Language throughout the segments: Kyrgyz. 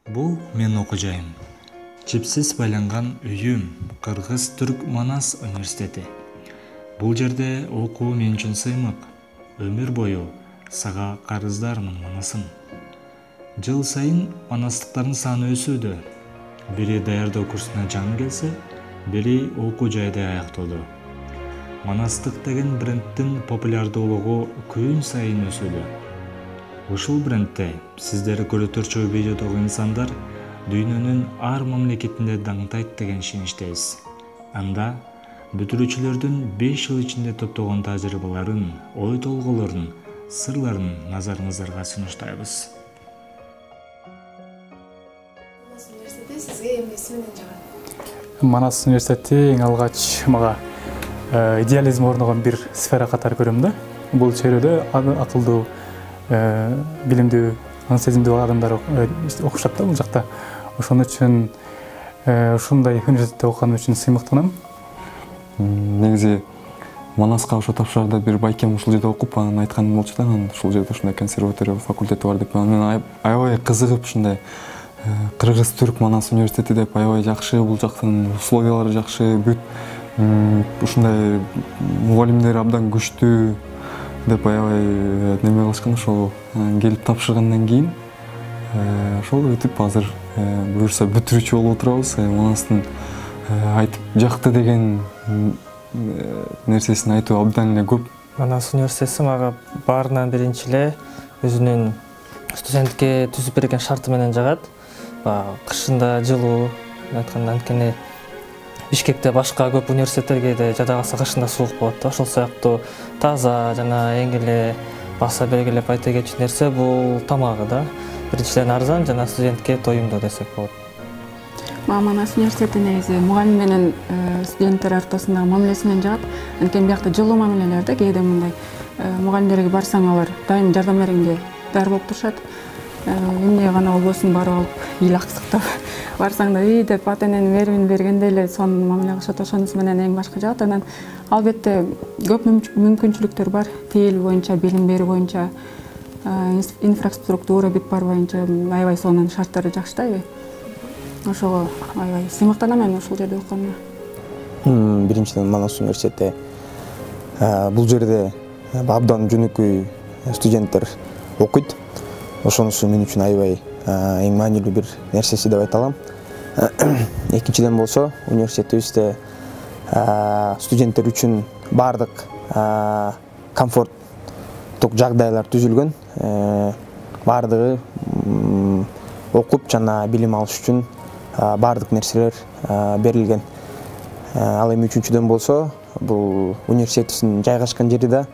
Бул мен окуу жайым. Чипсиз байланган үйүм Кыргыз-Түрк Манас университети. Бул жерде окуу мен үчүн сыймык. Өмүр бою сага карыздармын Манасын. Жыл сайын манастыктардын саны өсүүдө. Бири даярдоо курсуна жаңы келсе, бири окуу жайда аяктоодо. Манастык деген брендтин популярдуулугу күн сайын өсүүдө. Ушул брендте сиздер көрөтөрчү видеодогу инсандар дүйнөнүн ар мамлекетинде даңтайт деген ишеничтебиз. Анда бүтүрүүчүлөрдүн 5 жыл ичинде топтогон тажрыйбаларын, ой толгоолорун, сырларын назарыңыздарга сунуштайбыз. Сизге эмнеси менен жагат? Манас университети эң алгач мага идеализм орногон бир сфера катары көрөм да. Бул чөйрөдө акылдуу, билимдүү, аң сезимдүү адамдар окушат да бул жакта. Ошон үчүн ушундай университетте окуганым үчүн сыймыктанам. Негизи Манаска ошо тапшырарда бир байкем ушул жерде окуп, анан айтканым болчу да, анан ушул жерде ушундай консерватория факультети бар деп. Мен аябай кызыгып ушундай Кыргыз-Түрк Манас университети деп аябай жакшы, бул жактын условиялары жакшы, бүт ушундай мугалимдер абдан күчтүү деп аябай неме кылышкан. Ошол келип тапшыргандан кийин ошол өтүп азыр буюрса бүтүрүүчү болуп отурабыз. Манастын айтып жакты деген нерсесин айтуу абдан эле көп. Манас университети мага баарынан биринчи эле өзүнүн студентке түзүп берген шарты менен жагат. Кышында жылуу, айтканда анткени Бишкекте башка көп университеттерге да жада калса кышында суук болот да. Ошол сыяктуу таза жана эң эле баса белгилеп айта кетчү нерсе бул тамагы да. Биринчиден арзан жана студентке тоюмдуу десек болот. Манас университети негизи мугалим менен студенттер ортосундагы мамилеси менен жагат. Анткени биякта жылуу мамилелер да, кээде мындай мугалимдерге барсаң алар дайым жардам берүүгө даяр болуп турушат. Эмне гана болбосун барып алып ил аксыктап барсаң да үй деп ата эненин меримин бергендей эле сонун мамиле кылышат. Ошонусу менен эң башка жагат. Анан албетте көп мүмкүнчүлүктөр бар. Тил боюнча, билим берүү боюнча, инфраструктура бүт бар боюнча аябай сонун шарттары жакшы да. Ошого аябай сыймыктанам мен ушул жерде окуганыма. Биринчиден Манас университети бул жерде абдан жөнөкөй студенттер окуйт. Ошонусу мен үчүн аябай эң маанилүү бир нерсеси деп айта алам. Экинчиден болсо, университетибизде студенттер үчүн бардык комфорттук жагдайлар түзүлгөн. Бардыгы окуп жана билим алыш үчүн бардык нерселер берилген. Ал эми үчүнчүдөн болсо, бул университетибиздин жайгашкан жери да,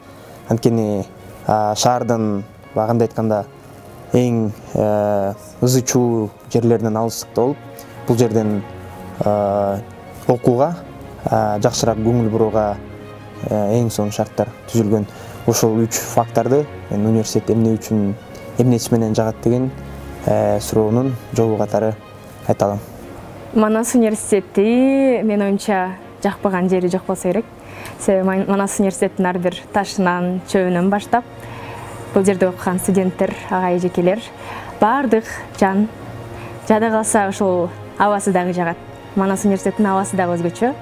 анткени шаардын кандай айтканда эң ызы чуу жерлеринен алыстыкта болуп, бул жерден окууга, жакшыраак көңүл бурууга эң сонун шарттар түзүлгөн. Ошол 3 факторду мен университет эмне үчүн, эмнеси менен жагат деген суроонун жообу катары айта алам. Манас университети менин оюмча жакпаган жери жок болсо керек. Себеби Манас университеттин ар бир ташынан, чөбүнөн баштап бул жерде окуган студенттер, ага эжекелер бардык жан. Жада калса ошол абасы дагы жагат. Манас университетинин абасы дагы өзгөчө.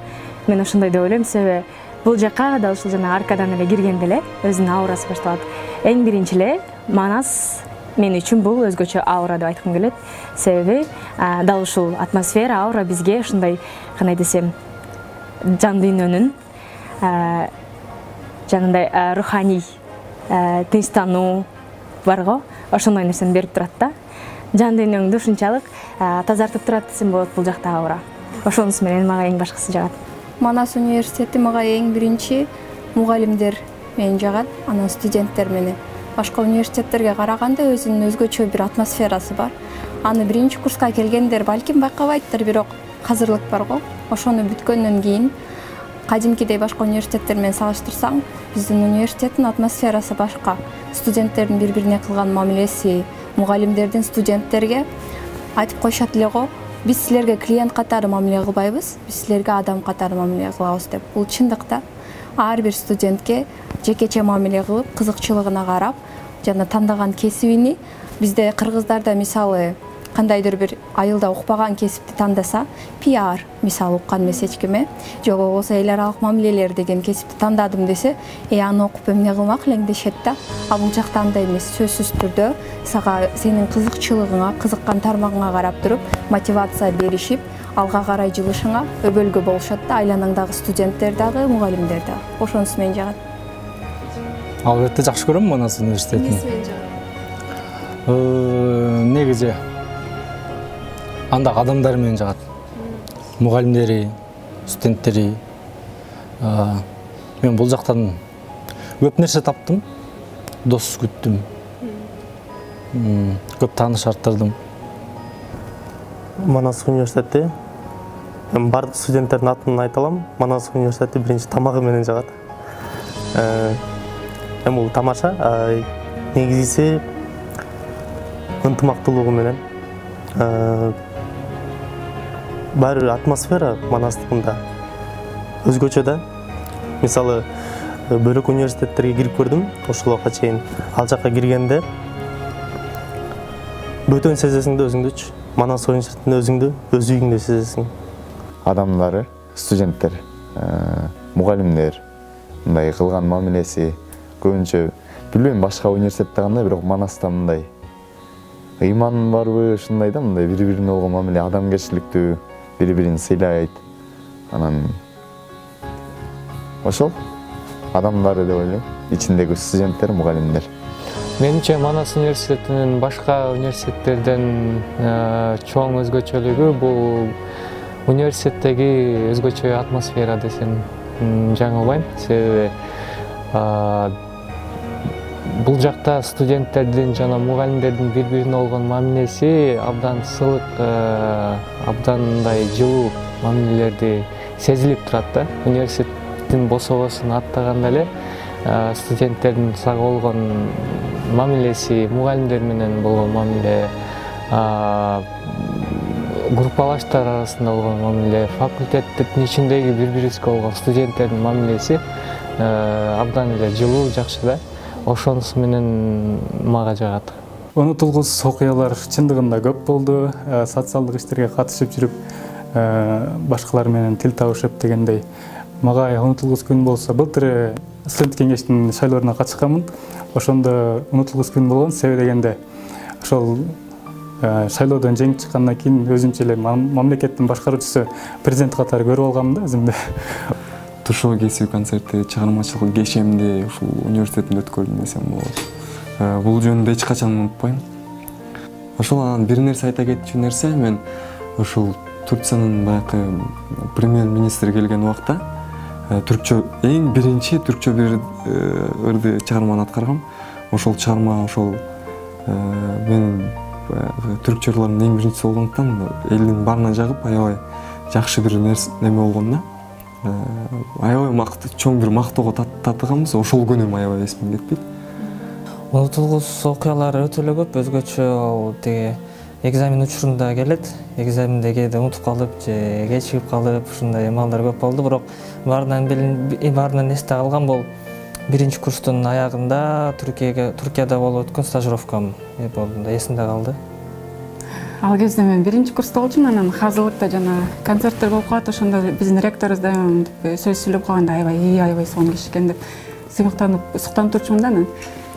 Мен ошондой деп ойлойм, себеби бул жака да ушул жана аркадан эле киргенде эле өзүнүн аурасы башталат. Эң биринчи эле Манас мен үчүн бул өзгөчө аура деп айткым келет. Себеби дал ушул атмосфера, аура бизге ушундай, кандай десем, жан дүйнөнүн жанагындай руханий тынчтануу бар го, ошондой нерсени берип турат да. Жан дүйнөңдү ушунчалык тазартып турат десем болот бул жакта аура. Ошонусу менен мага эң башкысы жагат. Манас университети мага эң биринчи мугалимдер менен жагат, анан студенттер менен. Башка университеттерге караганда өзүнүн өзгөчө бир атмосферасы бар. Аны биринчи курска келгендер балким байкабайттыр, бирок казырлык бар го. Ошону бүткөндөн кийин кадимкидей башка университеттер менен салыштырсаң, биздин университеттин атмосферасы башка. Студенттердин бири-бирине кылган мамилеси, мугалимдердин студенттерге айтып коюшат эле го, биз силерге клиент катары мамиле кылбайбыз, биз силерге адам катары мамиле кылабыз деп. Бул чындыкта ар бир студентке жекече мамиле кылып, кызыкчылыгына карап, жана тандаган кесибини бизде кыргыздарда мисалы кандайдыр бир айылда укпаган кесипти тандаса, пиар мисалы уккан эмес эч ким, жок болбосо эл аралык мамилелер деген кесипти тандадым десе, аны окуп эмне кылмак элең дешет да. А бул жакта андай эмес, сөзсүз түрдө сага сенин кызыкчылыгыңа, кызыккан тармагыңа карап туруп мотивация беришип, алга карай жылышыңа өбөлгө болушат да, айланаңдагы студенттер дагы, мугалимдер дагы. Ошонусу менен жагат. Албетте жакшы көрөм Манас университетин. Негизи андагы адамдар менен жагат. Мугалимдери, студенттери. Мен бул жактан көп нерсе таптым. Дос күттүм. Көп тааныш арттырдым. Манас университети бардык студенттердин атын айта алам. Манас университети биринчи тамагы менен жагат. Бул тамаша, негизиси ынтымактуулугу менен. Баары бир атмосфера Манастыкында өзгөчө да. Мисалы, бөлөк университеттерге кирип көрдүм, ошолорго чейин. Ал жакка киргенде бөтөн сезесиң да өзүңдүчү. Манас университетинде өзүңдү өз үйүңдө сезесиң. Адамдары, студенттер, мугалимдер мындай кылган мамилеси көбүнчө билбейм башка университетте кандай, бирок Манаста мындай ыйман барбы, ушундай да, мындай бири-бирине болгон мамиле адамгерчиликтүү, бири-бирин сыйлайт. Анан ошол адамдары деп ойлойм, ичиндеги студенттер, мугалимдер. Менимче Манас университетинин башка университеттерден чоң өзгөчөлүгү бул университеттеги өзгөчө атмосфера десем жаңылбайм. Себеби бул жакта студенттердин жана мугалимдердин бири-бирине болгон мамилеси абдан сылык, абдан мындай жылуу мамилелерди сезилип турат да. Университеттин бособосун аттаганда эле студенттердин сага болгон мамилеси, мугалимдер менен болгон мамиле, группалаштар арасында болгон мамиле, факультеттин ичиндеги бири-бирибизге болгон студенттердин мамилеси абдан эле жылуу, жакшы да. Ошонусу менен мага жагат. Унутулгус окуялар чындыгында көп болду. Социалдык иштерге катышып жүрүп, башкалар менен тил табышып дегендей. Мага унутулгус күн болсо, былтыр студент кеңештин шайлооруна катышканмын. Ошондо унутулгус күн болгон, себеби дегенде ошол шайлоодон жеңип чыккандан кийин өзүмчө эле мамлекеттин башкаруучусу президент катары көрүп алганмын да өзүмдү. Тушоо кесүү концерти, чыгармачылык кешемди ушул университетинде өткөрдүм десем болот. Бул жөнүндө эч качан унутпайм. Ошол анан бир нерсе айта кетчү нерсе, мен ушул Турциянын баягы премьер-министри келген убакта түркчө эң биринчи түркчө бир ырды чыгарманы аткаргам. Ошол чыгарма ошол менин түркчөлөрдүн эң биринчиси болгондуктан элдин баарына жагып, аябай жакшы бир неме болгон да. Аябай чоң бир мактоого татыганбыз, ошол күнүм аябай эсимден кетпейт. Унутулгус окуялар өтө эле көп, өзгөчө теги экзамен учурунда келет. Экзаменде кээде унутуп калып же кечигип калып, ушундай маалдар көп болду, бирок баарынан эсте калган бул биринчи курстун аягында Түркияда болуп өткөн стажировкам болду да, эсимде калды. Ал кезде мен биринчи курста болчумун, анан казылыкта жана концерттер болуп калат, ошондо биздин ректорубуз дайыма сөз сүйлөп калганда аябай сонун киши экен деп суктанып турчумун да анан.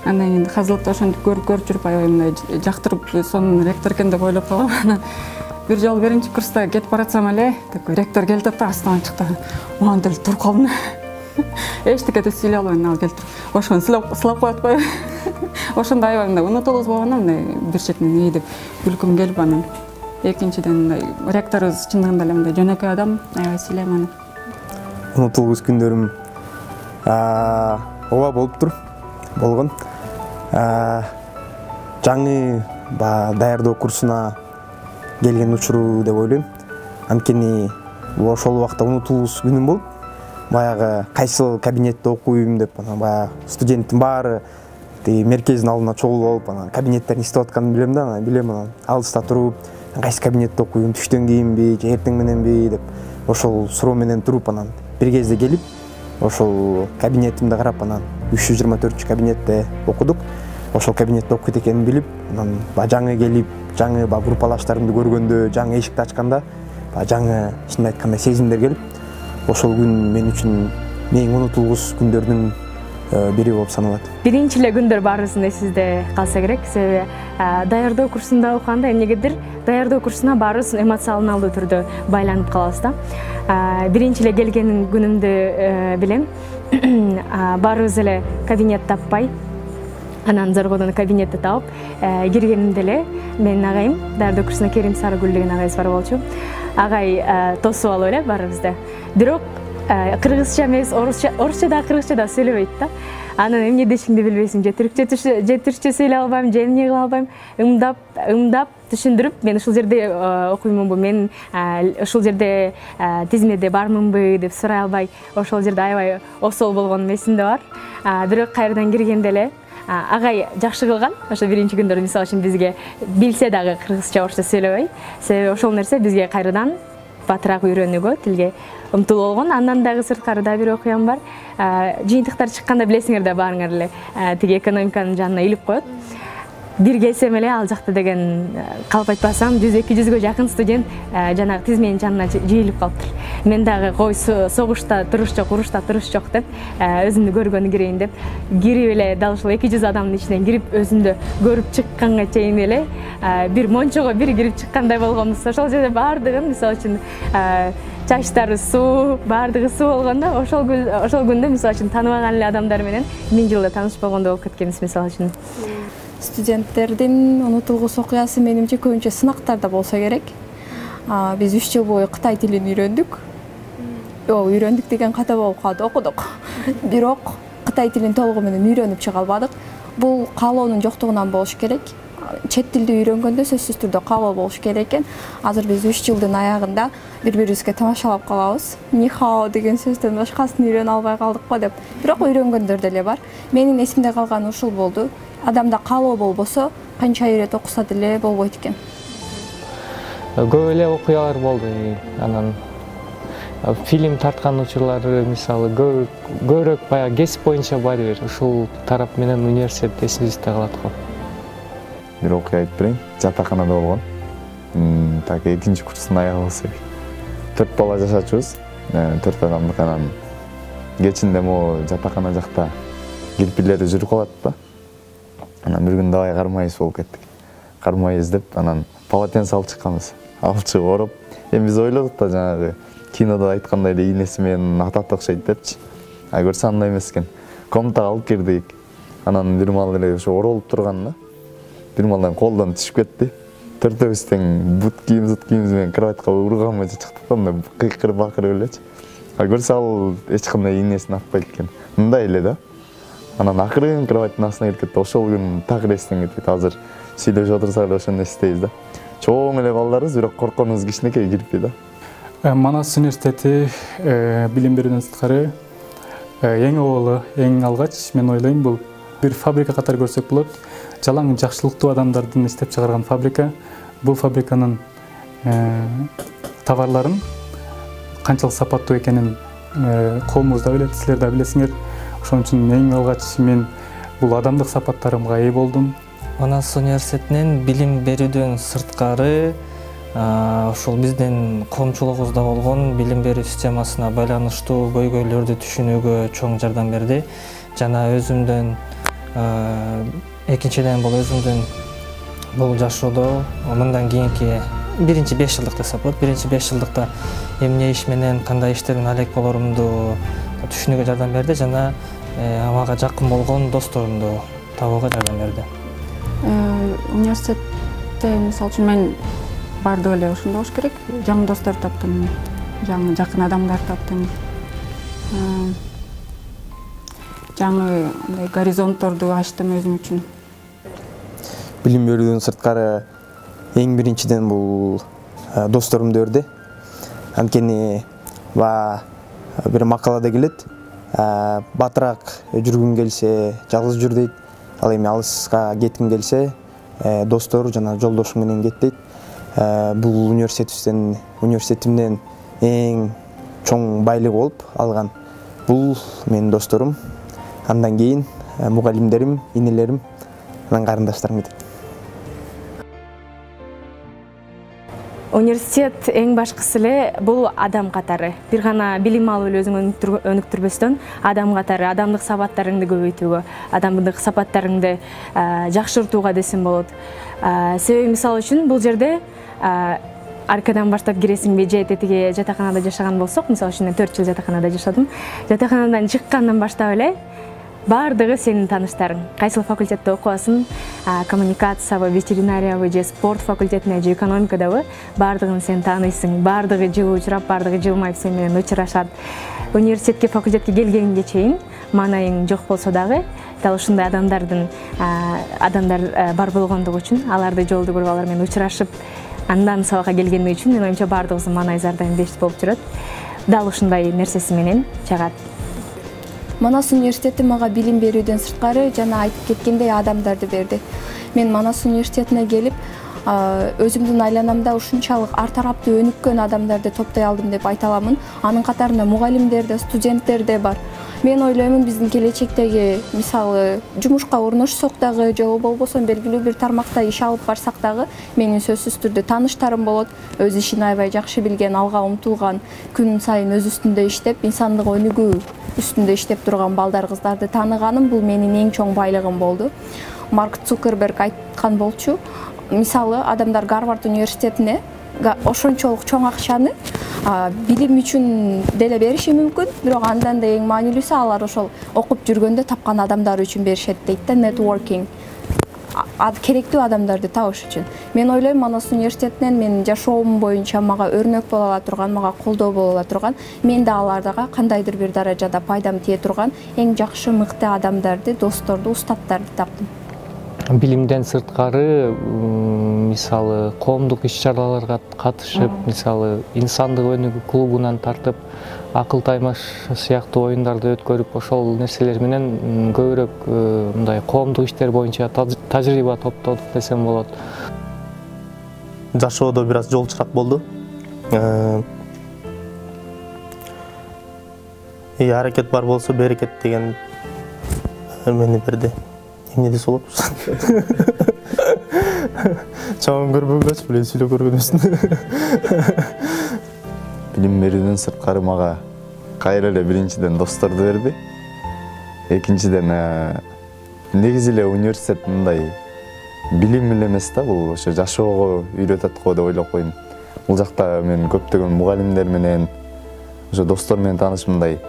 Андан кийин казылыкта ошентип көрүп жүрүп аябай мындай жактырып сонун ректор экен деп ойлоп калгам. Анан бир жолу биринчи курста кетип баратсам эле ректор келип да астынан чыкты. Аны деле туруп калдым. Эчтеке да сүйлөй албайм, ал келип туруп. Ошону сылап коет атпайбы? Ошондо аябай мындай унутулгус болгондо мындай бир четинен ии деп күлкүм келип, анан экинчиден мындай ректорубуз чындыгында эле мындай жөнөкөй адам, аябай сүйлөйм аны. Унутулгус күндөрүм ооба болуптур, болгон. Жаңы даярдоо курсуна келген учуру деп ойлойм. Анткени ошол убакта унутулгус күнүм болуп, баягы кайсыл кабинетте окуйм деп, анан баягы студенттин баары меркездин алдына чогулуп алып, анан кабинеттерин иштеп атканын билем да, анан билем анан алыста туруп, кайсы кабинетте окуйм, түштөн кийинби же эртең мененби деп ошол суроо менен туруп, анан бир кезде келип, ошол кабинетимди карап, анан 324 кабинетте окудук. ошол кабинетте окуйт экенин билип, анан жаңы келип, жаңы группалаштарымды көргөндө, жаңы эшикти ачканда жаңы чын айтканда сезимдер келип, ошол күн мен үчүн эң унутулгус күндөрдүн бири болуп саналат. Биринчи эле күндөр баарыбыздын эсибизде калса керек, себеби даярдоо курсунда окуганда эмнегедир даярдоо курсуна баарыбыз эмоционалдуу түрдө байланып калабыз да. Биринчи эле келген күнүмдү билем, баарыбыз эле кабинет таппай, анан Зоргодон кабинетти тауып, киргенимде эле менин агайым, даярдоо курсуна Керим Сарыгүл деген агайыбыз бар болчу. Агай тосуп алып эле баарыбызды. Бирок кыргызча эмес, орусча да, кыргызча да сүйлөбөйт да. Анан эмне дешимди билбейсиң, же түркчө сүйлөй албайм, же эмне кыла албайм, ымдап түшүндүрүп, мен ушул жерде окуймунбу, мен ушул жерде тизмеде бармынбы деп сурай албай, ошол жерде аябай осол болгонум эсимде бар. Бирок кайрадан киргенде эле агай жакшы кылган, ошо биринчи күндөрдө мисалы үчүн бизге билсе дагы кыргызча, орусча сүйлөбөй, себеби ошол нерсе бизге кайрадан батыраак үйрөнүүгө, тилге умтулуу болгон. Андан дагы сырткары да бир окуям бар. Жыйынтыктар чыкканда билесиңер да баарыңар эле тиги экономиканын жанына илип коет. Бир келсем эле ал жакта деген калп айтпасам 100-200гө жакын студент жанагы тизменин жанына жыйылып калыптыр. Мен дагы кой согушта туруш жок, урушта туруш жок деп өзүмдү көргөнү кирейин деп кирип эле дал ушул 200 адамдын ичинен кирип өзүмдү көрүп чыкканга чейин эле бир мончого бир кирип чыккандай болгонбуз. Ошол жерде баардыгын мисалы үчүн чачтары суу, баардыгы суу болгондо ошол күндө мисалы үчүн тааныбаган эле адамдар менен 1000 жылда тааныш болгондой болуп кеткенбиз мисалы үчүн. Студенттердин унутулгус окуясы менимче көбүнчө сынактарда болсо керек. Биз 3 жыл бою Кытай тилин үйрөндүк. Үйрөндүк деген ката болуп калды, окудук. Бирок Кытай тилин толугу менен үйрөнүп чыга албадык. Бул каалоонун жоктугунан болуш керек. Чет тилди үйрөнгөндө сөзсүз түрдө кабыл болуш керек экен. Азыр биз 3 жылдын аягында бири-бирибизге тамашалап калабыз. Нихао деген сөздөн башкасын үйрөнө албай калдыкпы деп. Бирок үйрөнгөндөр деле бар. Менин эсимде калганы ушул болду. Адамда каалоо болбосо, канча ирет окуса деле болбойт экен. Көп эле окуялар болду. Анан фильм тарткан учурлары мисалы көбүрөөк баягы кесип боюнча баары бир ушул тарап менен университет эсибизде калат го. Бир окуя айтып берейин. Жатаканада болгон. Так экинчи курстун аягы болсо. 4 бала жашачубуз. 4 адамдык анан кечинде могу жатакана жакта кирпилери жүрүп калат да. Анан бир күн давай кармайыз болуп кеттик. Кармай издеп, анан полотенце алып чыкканбыз. Алып чыгып ороп, эми биз ойлодук да жанагы кинода айткандай эле ийнеси менен атат окшойт депчи. Көрсө андай эмес экен. Комнатага алып кирдик. Анан бир маал эле ошо оролуп турган да. Бир маалдан колдон түшүп кетти. Төртөөбүз тең бут кийимибиз менен кроватька урганмай чыктык да, мындай кыйкырып бакырып элечи. Көрсө ал эч кандай ийнесин атпайт экен. Мындай эле да. Анан акырын кроваттын астына кирип кетти. Ошол күн так эстен кетет. Азыр сүйлөшүп отурсак эле ошону эстейбиз да. Чоң эле балдарбыз, бирок корконубуз кичинекей кирпи да. Манас университети билим берүүдөн сырткары эң оболу, эң алгач мен ойлойм бул бир фабрика катары көрсөк болот. Жалаң жакшылыктуу адамдардын иштеп чыгарган фабрика. Бул фабриканын товарларын канчалык сапаттуу экенин коомубуз да билет, силер да билесиңер. Ошон үчүн эң алгач мен бул адамдык сапаттарымга ээ болдум. Манас университетинин билим берүүдөн сырткары ошол биздин коомчулугубузда болгон билим берүү системасына байланыштуу көйгөйлөрдү түшүнүүгө чоң жардам берди. Жана өзүмдөн экинчиден бул өзүмдүн бул жашоодо мындан кийинки биринчи 5 жылдык десек болот. Биринчи 5 жылдыкта эмне иш менен кандай иштерден алек болорумду түшүнүүгө жардам берди жана мага жакын болгон досторумду табууга жардам берди. Университетте мисалы үчүн мен бардык эле ошондой болуш керек. Жаңы достор таптым, жаңы жакын адамдар таптым. Жаңы горизонтторду ачтым өзүм үчүн. Билим берүүдөн сырткары эң биринчиден бул досторумду өрдү. Анткени бир макалада келет. Батыраак жүргүң келсе, жалгыз жүр дейт. Ал эми алыска кеткиң келсе, достор жана жолдошуң менен кет дейт. Бул университетимден эң чоң байлык болуп алган. Бул менин досторум. Андан кийин мугалимдерим, инелерим, анан карындаштарым кетет. Университет эң башкысы эле бул адам катары. Бир гана билим алып эле өзүңдү өнүктүрбөстөн адам катары, адамдык сабаттарыңды көбөйтүүгө, адамдык сапаттарыңды жакшыртууга десем болот. Себеби мисалы үчүн бул жерде аркадан баштап киресиңби же тетиги жатаканада жашаган болсок, мисалы үчүн 4 жыл жатаканада жашадым. Жатаканадан чыккандан баштап эле бардыгы сенин тааныштарың. Кайсыл факультетте окуасың, коммуникациябы, ветеринариябы же спорт факультетине же экономикадабы, бардыгын сен тааныйсың, бардыгы жылуу учурап, бардыгы жылмайып сен менен учурашат. Университетке, факультетке келгенге чейин маанайың жок болсо дагы, дал ушундай адамдар бар болгондугу үчүн, аларды жолдо көрүп, алар менен учурашып, андан сабакка келгендиги үчүн мен оюмча бардыгыбыздын маанайыбыз ар дайым беш болуп жүрөт. Дал ушундай нерсеси менен чагат. Манас университети мага билим берүүдөн сырткары жана айтып кеткендей адамдарды берди. Мен Манас университетине келип, өзүмдүн айланамда ушунчалык ар тараптуу өнүккөн адамдарды топтой алдым деп айта аламын. Анын катарында мугалимдер да, студенттер да бар. Мен ойлоймун, биздин келечектеги, мисалы, жумушка орношсок дагы, же болбосо белгилүү бир тармакта иш алып барсак дагы, менин сөзсүз түрдө тааныштарым болот. Өз ишин аябай жакшы билген, алга умтулган, күн сайын өз үстүндө иштеп, инсандык өнүгүү үстүндө иштеп турган балдар, кыздарды тааныганым бул менин эң чоң байлыгым болду. Марк Цукерберг айткан болчу, мисалы, адамдар Гарвард университетине ошончолук чоң акчаны билим үчүн деле бериши мүмкүн, бирок андан да эң маанилүүсү алар ошол окуп жүргөндө тапкан адамдар үчүн беришет дейт да, networking. Керектүү адамдарды табыш үчүн. Мен ойлойм, Манас университетинен менин жашоом боюнча мага өрнөк боло ала турган, мага колдоо боло ала турган, мен да аларга кандайдыр бир даражада пайдам тие турган эң жакшы мыкты адамдарды, досторду, устаттарды таптым. Билимден сырткары, мисалы, коомдук иш-чараларга катышып, мисалы, инсандык өнүгүү клубунан тартып, акыл таймаш сыяктуу оюндарды өткөрүп, ошол нерселер менен көбүрөөк мындай коомдук иштер боюнча тажрыйба топтодук десем болот. Жашоодо бир аз жолчурак болду. Аракет бар болсо берекет деген мени берди. Эмне десе болот? Чоң көрбөгүлөчү, биле сүйлөп көргөнүбүздүн. Билим берүүдөн сырткары мага кайра эле биринчиден досторду берди. Экинчиден негизи эле университет мындай билим эле эмес да, бул ошо жашоого үйрөтөт го деп ойлоп койдум. Бул жакта мен көптөгөн мугалимдер менен, ошо достор менен таанышып, мындай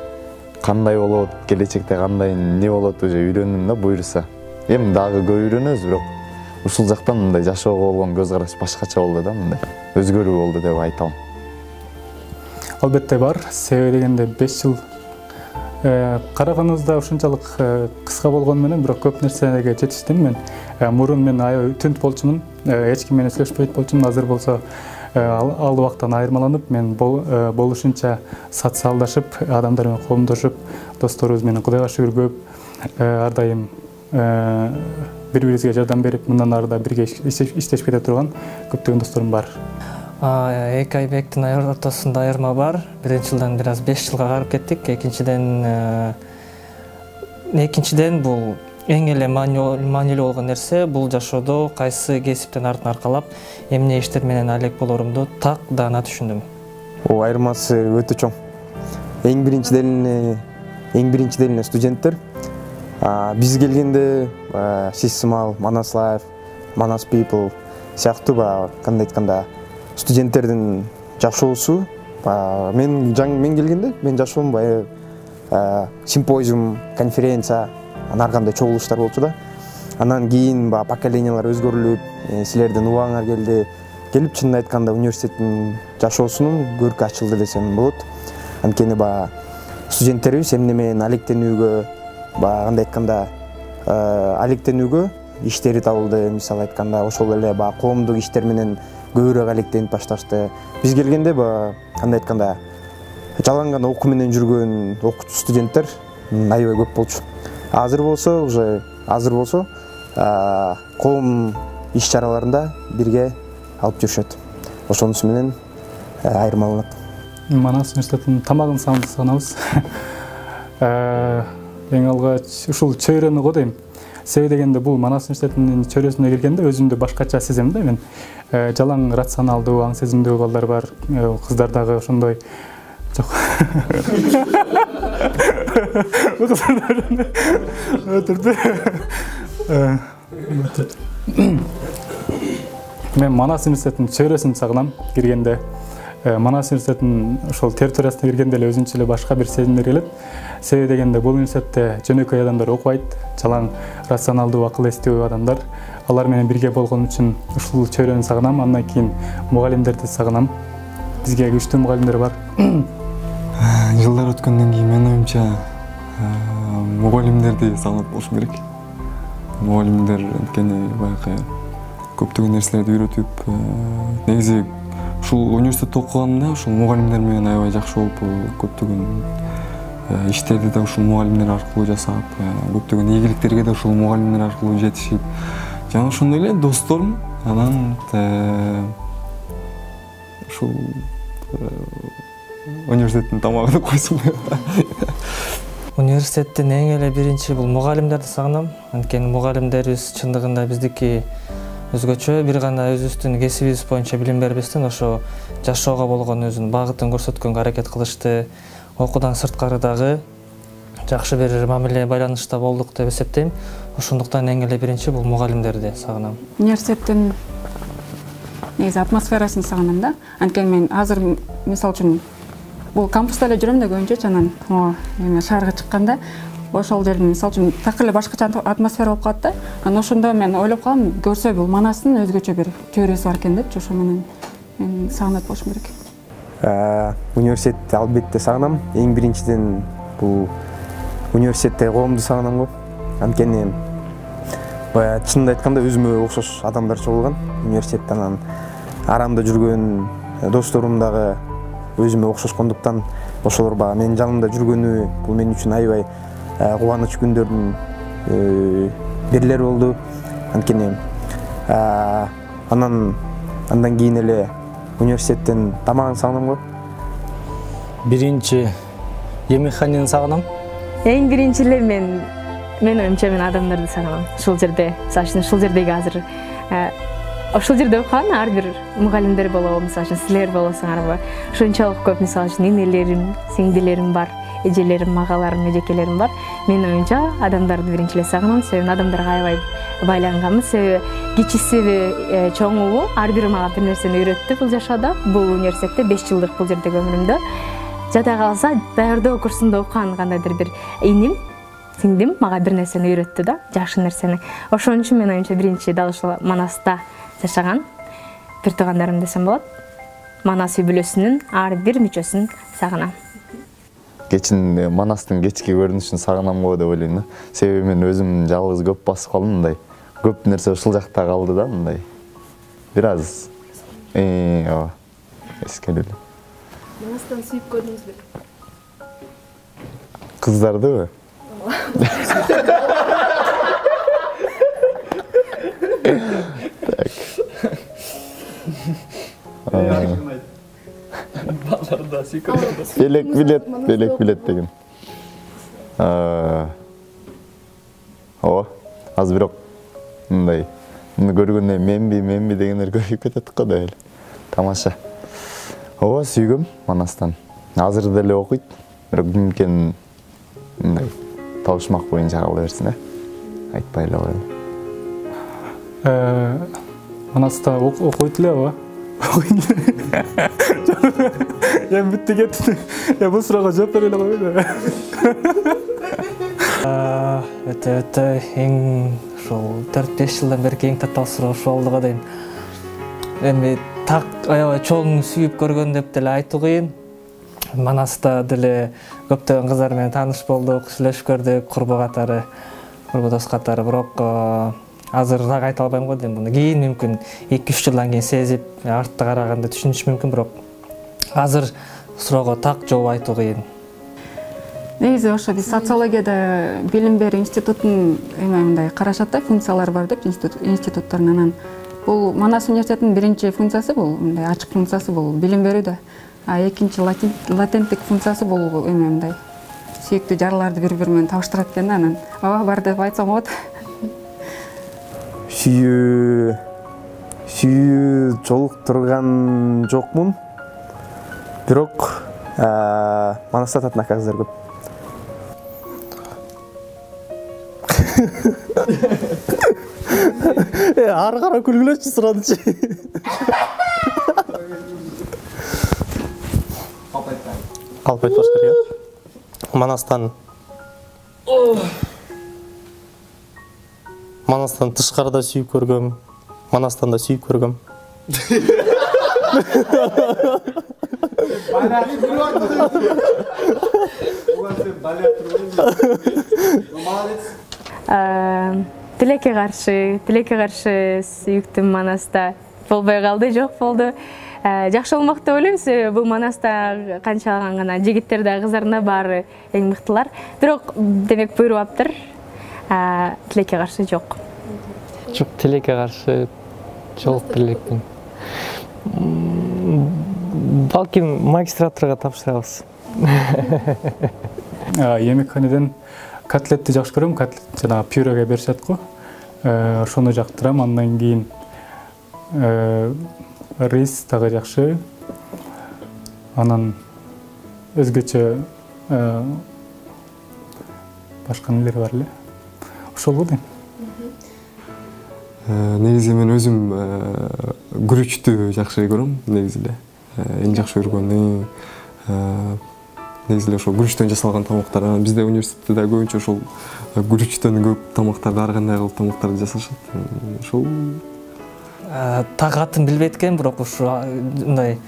кандай болот, келечекте кандай эмне болот уже үйрөндүм да, буюрса. Эми дагы көп үйрөнөбүз, бирок ушул жактан мындай жашоого болгон көз караш башкача болду да, мындай өзгөрүү болду деп айтам. Албетте бар, себеби дегенде 5 жыл караганыбызда ушунчалык кыска болгону менен, бирок көп нерсеге жетиштим мен. Мурун мен аябай түнт болчумун, эч ким менен сүйлөшпөйт болчумун. Азыр болсо ал убактан айырмаланып, мен болушунча социалдашып, адамдар менен коомдошуп, досторубуз менен Кудайга шүгүр көп ар дайым бири-бирибизге жардам берип, мындан ары да бирге иштешип кете турган көптөгөн досторум бар. Эки айбектин ортосунда айырма бар. Биринчи жылдан бир аз 5 жылга карып кеттик. Экинчиден бул эң эле маанилүү болгон нерсе, бул жашоодо кайсы кесиптен артын аркалап, эмне иштер менен алек болорумду так даана түшүндүм. Айырмасы өтө чоң. Эң биринчиден эле студенттер. Биз келгенде Сисмал, Манас Life, Манас People сыяктуу кандай айтканда студенттердин жашоосу, мен келгенде мен жашоом симпозиум, конференция, ар кандай чогулуштар болчу да. Анан кийин поколениялар өзгөрүлүп, силердин убагыңар келип, чынын айтканда университеттин жашоосунун көркү ачылды десем болот. Анткени студенттерибиз эмне менен алектенүүгө, кандай айтканда алектенүүгө иштери табылды. Мисалы айтканда ошол эле коомдук иштер менен көбүрөөк алектенип башташты. Биз келгенде кандай айтканда жалаң гана окуу менен жүргөн окуучу студенттер аябай көп болчу. Азыр болсо коом иш-чараларында бирге алып жүрүшөт. Ошонусу менен айырмаланат. Манас университетинин тамагын санабыз. Эң алгач ушул чөйрөнү го дейм. Себеби дегенде бул Манас университетинин чөйрөсүнө келгенде өзүмдү башкача сезем да мен. Жалаң рационалдуу, аң сезимдүү балдар бар, кыздар дагы ошондой. Жок. Мен Манас университетинин чөйрөсүн сагынам киргенде. Манас университетинин ошол территориясына киргенде эле өзүнчө эле башка бир сезимдер келет. Себеби дегенде бул университетте жөнөкөй адамдар окубайт, жалаң рационалдуу, акыл эстүү адамдар. Алар менен бирге болгон үчүн ушул чөйрөнү сагынам. Андан кийин мугалимдерди сагынам. Бизге күчтүү мугалимдер бар. Жылдар өткөндөн кийин менин оюмча мугалимдерди сагынат болушум керек. Мугалимдер анткени баягы көптөгөн нерселерди үйрөтүп, негизи ушул университетте окуганда ушул мугалимдер менен аябай жакшы болуп, көптөгөн иштерди да ушул мугалимдер аркылуу жасап, көптөгөн ийгиликтерге да ушул мугалимдер аркылуу жетишип, жана ошондой эле досторум, анан ушул университеттин тамагын койсун. Университеттин эң эле биринчи бул мугалимдерди сагынам. Анткени мугалимдерибиз чындыгында биздики өзгөчө, бир гана өзүбүздүн кесибибиз боюнча билим бербестен ошо жашоого болгон өзүнүн багытын көрсөткөнгө аракет кылышты. Окуудан сырткары дагы жакшы бир мамиле байланышта болдук деп эсептейм. Ошондуктан эң эле биринчи бул мугалимдерди сагынам. Университеттин негизи атмосферасын сагынам да. Анткени мен азыр мисалы үчүн бул кампуста эле жүрөм да көбүнчө, анан шаарга чыкканда ошол жердин мисалы үчүн так эле башкача атмосфера болуп калат да. Анан ошондо мен ойлоп калам, көрсө бул Манастын өзгөчө бир чөйрөсү бар экен депчи, ошо менен мен сагынат болушум керек. Университетти албетте сагынам. Эң биринчиден бул университетте коомду сагынам го. Анткени баягы чынын айтканда өзүмө окшош адамдар чогулган университетте, анан арамда жүргөн досторум дагы өзүмө окшошкондуктан ошолор баягы менин жанымда жүргөнү бул мен үчүн аябай кубаныч күндөрдүн бирлери болду. Анткени андан кийин эле университеттин тамагын сагынам го. Биринчи емекханени сагынам. Эң биринчи эле мен оюмча мен адамдарды сагынам. Ушул жерде, мисалы үчүн ушул жердеги азыр ошол жерде окуган ар бир мугалимдер болобу, мисалы үчүн силер болосуңарбы, ушунчалык көп мисалы үчүн энелерим, сиңдилерим бар, эжелерим, агаларым, эжекелерим бар. Менин оюмча адамдарды биринчи эле сагынам, себеби адамдарга аябай байланганмын. Себеби кичисиби, чоңубу ар бири мага бир нерсени үйрөттү бул жашоодо. Бул университетте 5 жылдык бул жердеги өмүрүмдө. Жада калса даярдоо курсунда окуган кандайдыр бир иним, сиңдим мага бир нерсени үйрөттү да, жакшы нерсени. Ошон үчүн менин оюмча биринчи дал ушул Манаста жашаган бир туугандарым десем болот. Манас үй бүлөсүнүн ар бир мүчөсүн сагынам. Кечин Манастын кечки көрүнүшүн сагынам го деп ойлойм да. Себеби мен өзүм жалгыз көп басып калдым, мындай көп нерсе ушул жакта калды да, мындай бир аз ооба эскелеле. Манастан сүйүп көрдүңүзбү? Кыздардыбы? Белек билет деген. Ооба, аз бирок мындай көргөндө менби дегендер көбөйүп кетет го деп эле. Тамаша. Ооба, сүйгөм Манастан. Азыр деле окуйт, бирок кимкен мындай табышмак боюнча кала берсин, айтпай эле коелу. Манаста окуйт эле, ооба. Эми бүтү кетти. Бул суроого жооп бере эле койбойду. Өтө эң ушул 4-5 жылдан бери эң татаал суроо ушул болду го дейм. Эми так аябай чоң сүйүп көргөн деп деле айтуу кыйын. Манаста деле көптөгөн кыздар менен тааныш болдук, сүйлөшүп көрдүк, курбу катары, курбу дос катары. Бирок азыр так айта албайм го дейм. Муну кийин мүмкүн 2-3 жылдан кийин сезип, артта караганда түшүнүш мүмкүн, бирок азыр суроого так жооп айтуу кыйын. Негизи ошо биз социологияда билим берүү институтунун мындай карашат да, функциялары бар деп институттардын. Анан бул Манас университетинин биринчи функциясы бул мындай ачык функциясы бул билим берүүдө. А экинчи латенттик функциясы бул мындай сүйүктүү жарларды бири-бири менен табыштырат экен да, анан ооба бар деп айтсам болот. сүйүү жолуктурган жокмун. Бирок Манаста татына кыздар көп. Ары кара күлгүлөчү сурадычы. Алып айтпаш керек. Манастан тышкарда сүйүп көргөм, Манастан да сүйүп көргөм. Тилекке каршы сүйүктүм Манаста болбой калды, жок болду. Жакшы болмок деп ойлойм, себеби бул Манаста канчалаган гана жигиттер да кыздарда баары эң мыктылар. Бирок демек буйрубаптыр. Тилекке каршы жок. Жок, тилекке каршы жок элекмин. Балким магистратурага тапшырабыз. Емекханеден котлетти жакшы көрөм. Котлет жана пюреге беришет го. Ошону жактырам. Андан кийин рис дагы жакшы. Анан өзгөчө башка нелер бар эле. Ошол го дейм. Негизи мен өзүм күрүчтү жакшы көрөм, негизи эле. Эң жакшы көргөнү негизи эле ошол күрүчтөн жасалган тамактар. Бизде университетте да көбүнчө ошол күрүчтөн көп тамактарды, ар кандай кылып тамактарды жасашат. Ошол так атын билбейт экен, бирок ушу мындай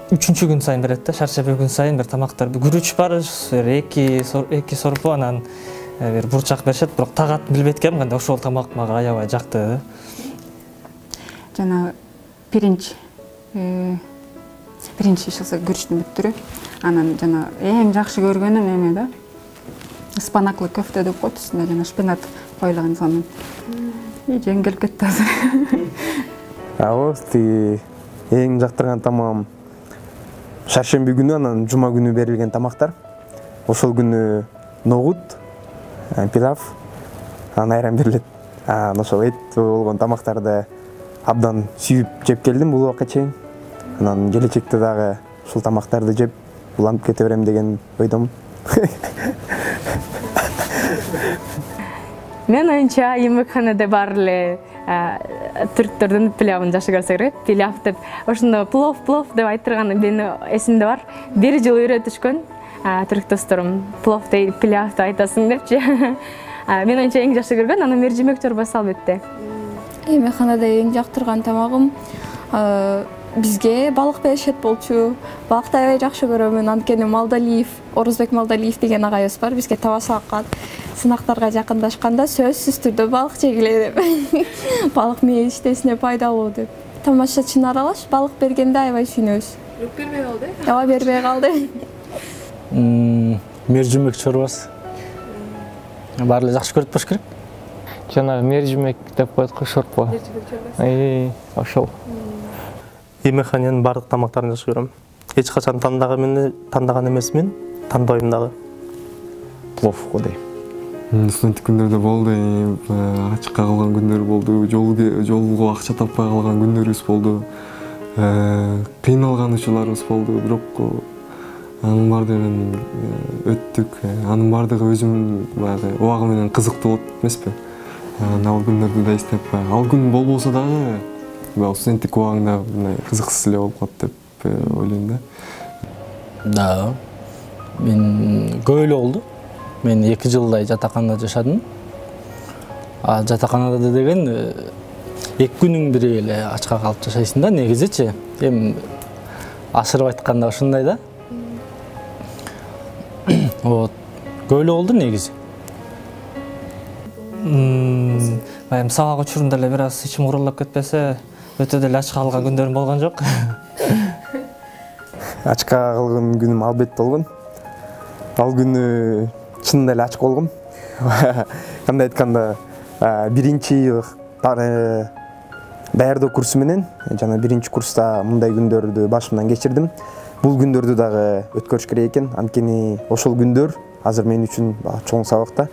3-күн сайын берет да, шаршап күн сайын бир тамактар. Күрүч бар, эки сорпо, анан бир бурчак беришет, бирок так атын билбейт экен, кандай ошол тамак мага аябай жакты. Жана пиринч ишилсе күрүчтүн бүт түрү. Анан жана эң жакшы көргөнүм эме да. Спанаклы көфтө деп коет, үстүнө жана шпинат коюлган сонун. Жеңгел кетти азыр. Эң жактырган тамагым шаршемби күнү, анан жума күнү берилген тамактар. Ошол күнү ногут, пилав, анан айран берилет. Ошол эт болгон тамактарды абдан сүйүп жеп келдим бул убакка чейин. Анан келечекте дагы ушул тамактарды жеп уланып кете берем деген ойдомун. Мен оюнча емекханада бар эле түрктөрдүн пилавын жакшы көрсө керек. Пилав деп, ошондо плов деп айтырган менин эсимде бар. 1 жыл үйрөтүшкөн түрк досторум. Плов дейт, пилав деп айтасың депчи. Мен оюнча эң жакшы көргөн анан мержимек чорбасы албетте. Емекханада эң жактырган тамагым бизге балык беришет болчу. Балыкты аябай жакшы көрөмүн. Анткени Малдалиев, Орузбек Малдалиев деген агайыбыз бар. Бизге таба салган. Сынактарга жакындашканда сөзсүз түрдө балык жегиле деп. Балык мээ иштесине пайдалуу деп. Тамаша чын аралаш балык бергенде аябай сүйүнөбүз. Бербей калды? Ооба, бербей калды. Мержимек чорбасы. Баары эле жакшы көрүп баш керек. Жана мержимек деп коет го, шорпо. Ошол. Емекханенин бардык тамактарын жакшы көрөм. Эч качан тандаган эмесмин, тандойм дагы. Плов го дейм. Студенттик күндөрдө болду, ачыкка калган күндөр болду, жолго акча таппай калган күндөрүбүз болду. Кыйналган учурларыбыз болду, бирок анын баардыгын өттүк. Анын баардыгы өзүмдүн баягы убагы менен кызыктуу болот эмеспи? Ал күндөрдү да эстеп, ал күн болбосо дагы студенттик убагыңда кызыксыз эле болуп калат деп ойлойм да. Да. Мен көп эле болду. Мен 2 жылдай жатаканада жашадым. Жатаканада деген 2 күнүң бири эле ачка калып жашайсың да, негизичи. Эми ашырып айтканда ошондой да. Вот. Көп эле болду негизи. Эми сабак учурунда эле бир аз ичим курулдап кетпесе, өтө деле ачка калган күндөрүм болгон жок. Ачка калган күнүм албетте болгон. Ал күнү чынында эле ачка болгом. Кандай айтканда, биринчи даярдоо курсу менен жана биринчи курста мындай күндөрдү башымдан кечирдим. Бул күндөрдү дагы өткөрүш керек экен. Анткени ошол күндөр азыр мен үчүн чоң сабак да.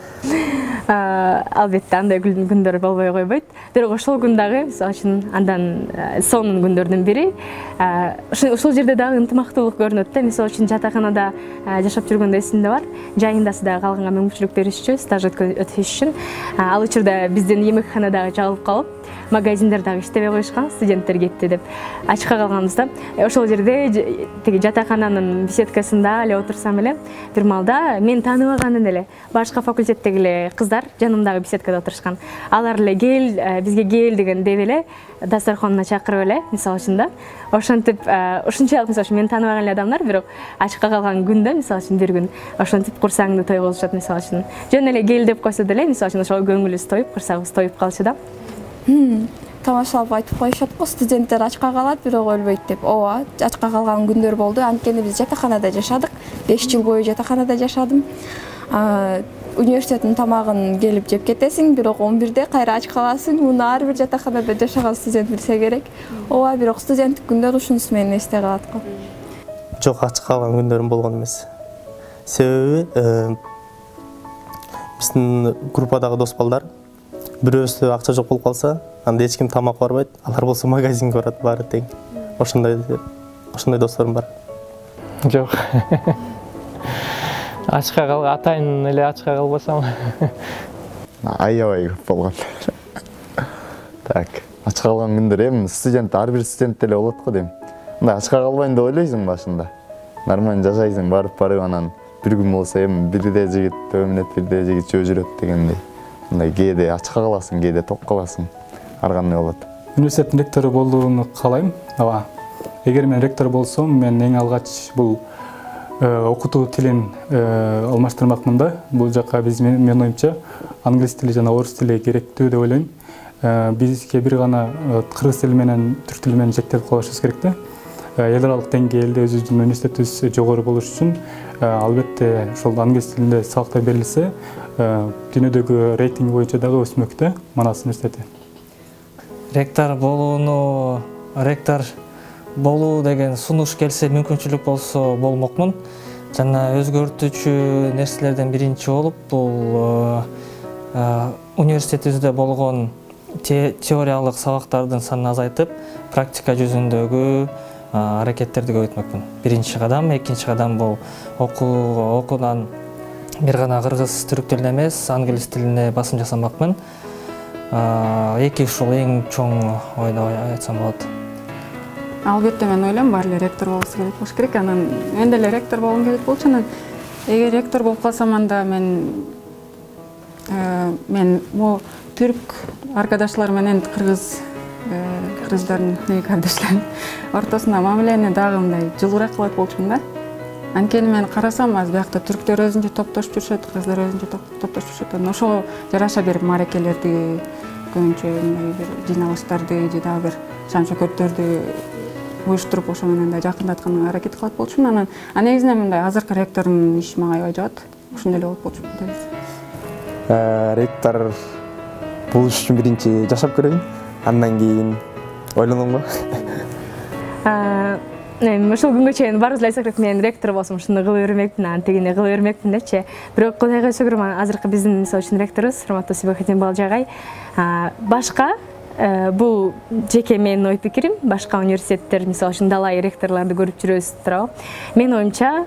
Албетте андай күндөр болбой койбойт. Бирок ошол күн дагы мисалы үчүн андан сонун күндөрдүн бири. Ушул жерде дагы ынтымактуулук көрүнөт да. Мисалы үчүн жатаканада жашап жүргөндө эсимде бар. Жайындасы дагы калганга мүмкүнчүлүк беришчү, стаж өтүш үчүн. Ал учурда биздин эмекхана дагы жабылып калып, магазиндер дагы иштебей коюшкан, студенттер кетти деп ачыкка калганбызда. Ошол жерде тиги жатакананын беседкасында эле отурсам эле бир маалда мен тааныбаган эле башка факультеттеги эле кыздар жанымдагы беседкада отурушкан. Алар эле бизге кел деген деп эле дасторконуна чакырып эле, мисалы үчүн да. Ошентип ушунчалык мисалы үчүн мен тааныбаган эле адамдар, бирок ачыкка калган күндө мисалы үчүн бир күн ошентип курсаңды той кылышат мисалы үчүн. Жөн эле кел деп койсо деле мисалы үчүн ошол көңүлүбүз тоюп, курсагыбыз тоюп калчу да. Тамашалап айтып коюшат го, студенттер ачка калат, бирок өлбөйт деп. Ооба, ачка калган күндөр болду. Анткени биз жатаканада жашадык. 5 жыл бою жатаканада жашадым. Университеттин тамагын келип жеп кетесиң, бирок 11-де кайра ач каласың. Муну ар бир жатаканада жашаган студент билсе керек. Ооба, бирок студенттик күндөр ушунусу менен эсте калат го. Жок, ач калган күндөрүм болгон эмес. Себеби биздин группадагы дос балдар бирөөсү акча жок болуп калса, анда эч ким тамак барбайт, алар болсо магазинге барат, баары тең. Ошондой досторум бар. Жок. Ачка калган, атайын эле ачка калбасам. Аябай көп болгон. Так, ачка калган күндөр студент, ар бир студент эле болот го дейм. Мындай ачка калбайын деп ойлойсуң башында. Нормально жашайсың, барып анан бир күн болсо бирде жигит төмөнөт, бирде жигит жөө жүрөт дегендей. Мындай кээде ачка каласың, кээде ток каласың. Ар кандай болот. Университеттин ректору болууну каалайм. Ооба. Эгер мен ректор болсом, мен эң алгач бул окутуу тилин алмаштырмакмын да. Бул жакка биз менин оюмча англис тили жана орус тили керектүү деп ойлойм. Бизге бир гана кыргыз тили менен түрк тили менен чектелип калышыбыз керек да. Эл аралык деңгээлде өзүбүздүн университетибиз жогору болуш үчүн албетте ошол англис тилинде сабактар берилсе, дүйнөдөгү рейтинг боюнча дагы өсмөк да Манас университети. Ректор болуу деген сунуш келсе, мүмкүнчүлүк болсо болмокмун. Жана өзгөртүүчү нерселерден биринчи болуп, бул университетибизде болгон теориялык сабактардын санын азайтып, практика жүзүндөгү аракеттерди көбөйтмөкмүн. Биринчи кадам, экинчи кадам бул окуудан бир гана кыргыз түрк тилине эмес, англис тилине басым жасамакмын. Эки ушул эң чоң ой деп айтсам болот. Албетте мен ойлойм, баары эле ректор болуш керек. Анан мен деле ректор болгум келет болчу. Анан эгер ректор болуп калсам, анда мен могу түрк аркадашлар менен кыргыздардын кардештер ортосунда мамилени дагы мындай жылуураак кылат болчумун да. Анткени мен карасам, азыр биякта түрктөр өзүнчө топтошуп жүрүшөт, кыргыздар өзүнчө топтошуп жүрүшөт. Ошого жараша бир маарекелерди, көбүнчө бир жыйналыштарды же дагы бир шам чөкөттөрдү уюштуруп ошо менен да жакындатканга аракет кылат болчумун. Анан негизинен мындай азыркы ректордун иши мага аябай жагат. Ошондой эле болуп болчу. Ректор болуш үчүн биринчи жашап көрөйүн, андан кийин ойлоном го. Ошол күнгө чейин баарыбыз эле айтсак керек, мен ректор болсом ушуну кыла бермекмин, антигини кыла бермекмин депчи. Бирок Кудайга шүгүр, азыркы биздин мисалы үчүн ректорубуз урматтуу Сибахетин Балжагай башка бул жеке менин ой пикирим, башка университеттер мисалы үчүн далай ректорлорду көрүп жүрөбүз туурабы. Менин оюмча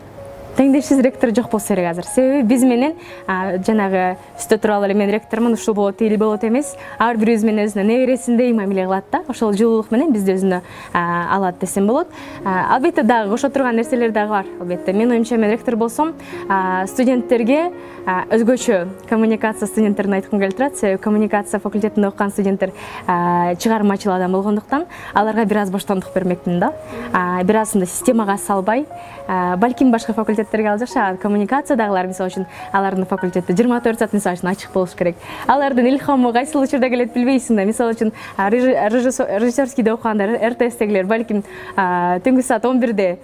теңдешсиз ректор жок болсо керек азыр. Себеби биз менен жанагы үстө туралы эле мен ректормун, ушул болот, тили болот эмес. Ар бирибиз менен өзүнө небересиндей мамиле кылат да. Ошол жылуулук менен бизди өзүнө алат десем болот. Албетте дагы кошо турган нерселер дагы бар. Албетте менин оюмча мен ректор болсом, студенттерге өзгөчө коммуникация студенттерин айткым келип турат. Себеби коммуникация факультетинде окуган студенттер чыгармачыл адам болгондуктан аларга бир аз боштондук бермекмин да. Бир аз системага салбай, балким башка факультеттерге ал жакша коммуникациядагылар мисалы үчүн алардын факультети 24 саат мисалы үчүн ачык болуш керек. Алардын илхамы кайсыл учурда келет билбейсиң да. Мисалы үчүн режиссерскийде окугандар, РТСтегилер балким түнкү саат 11-де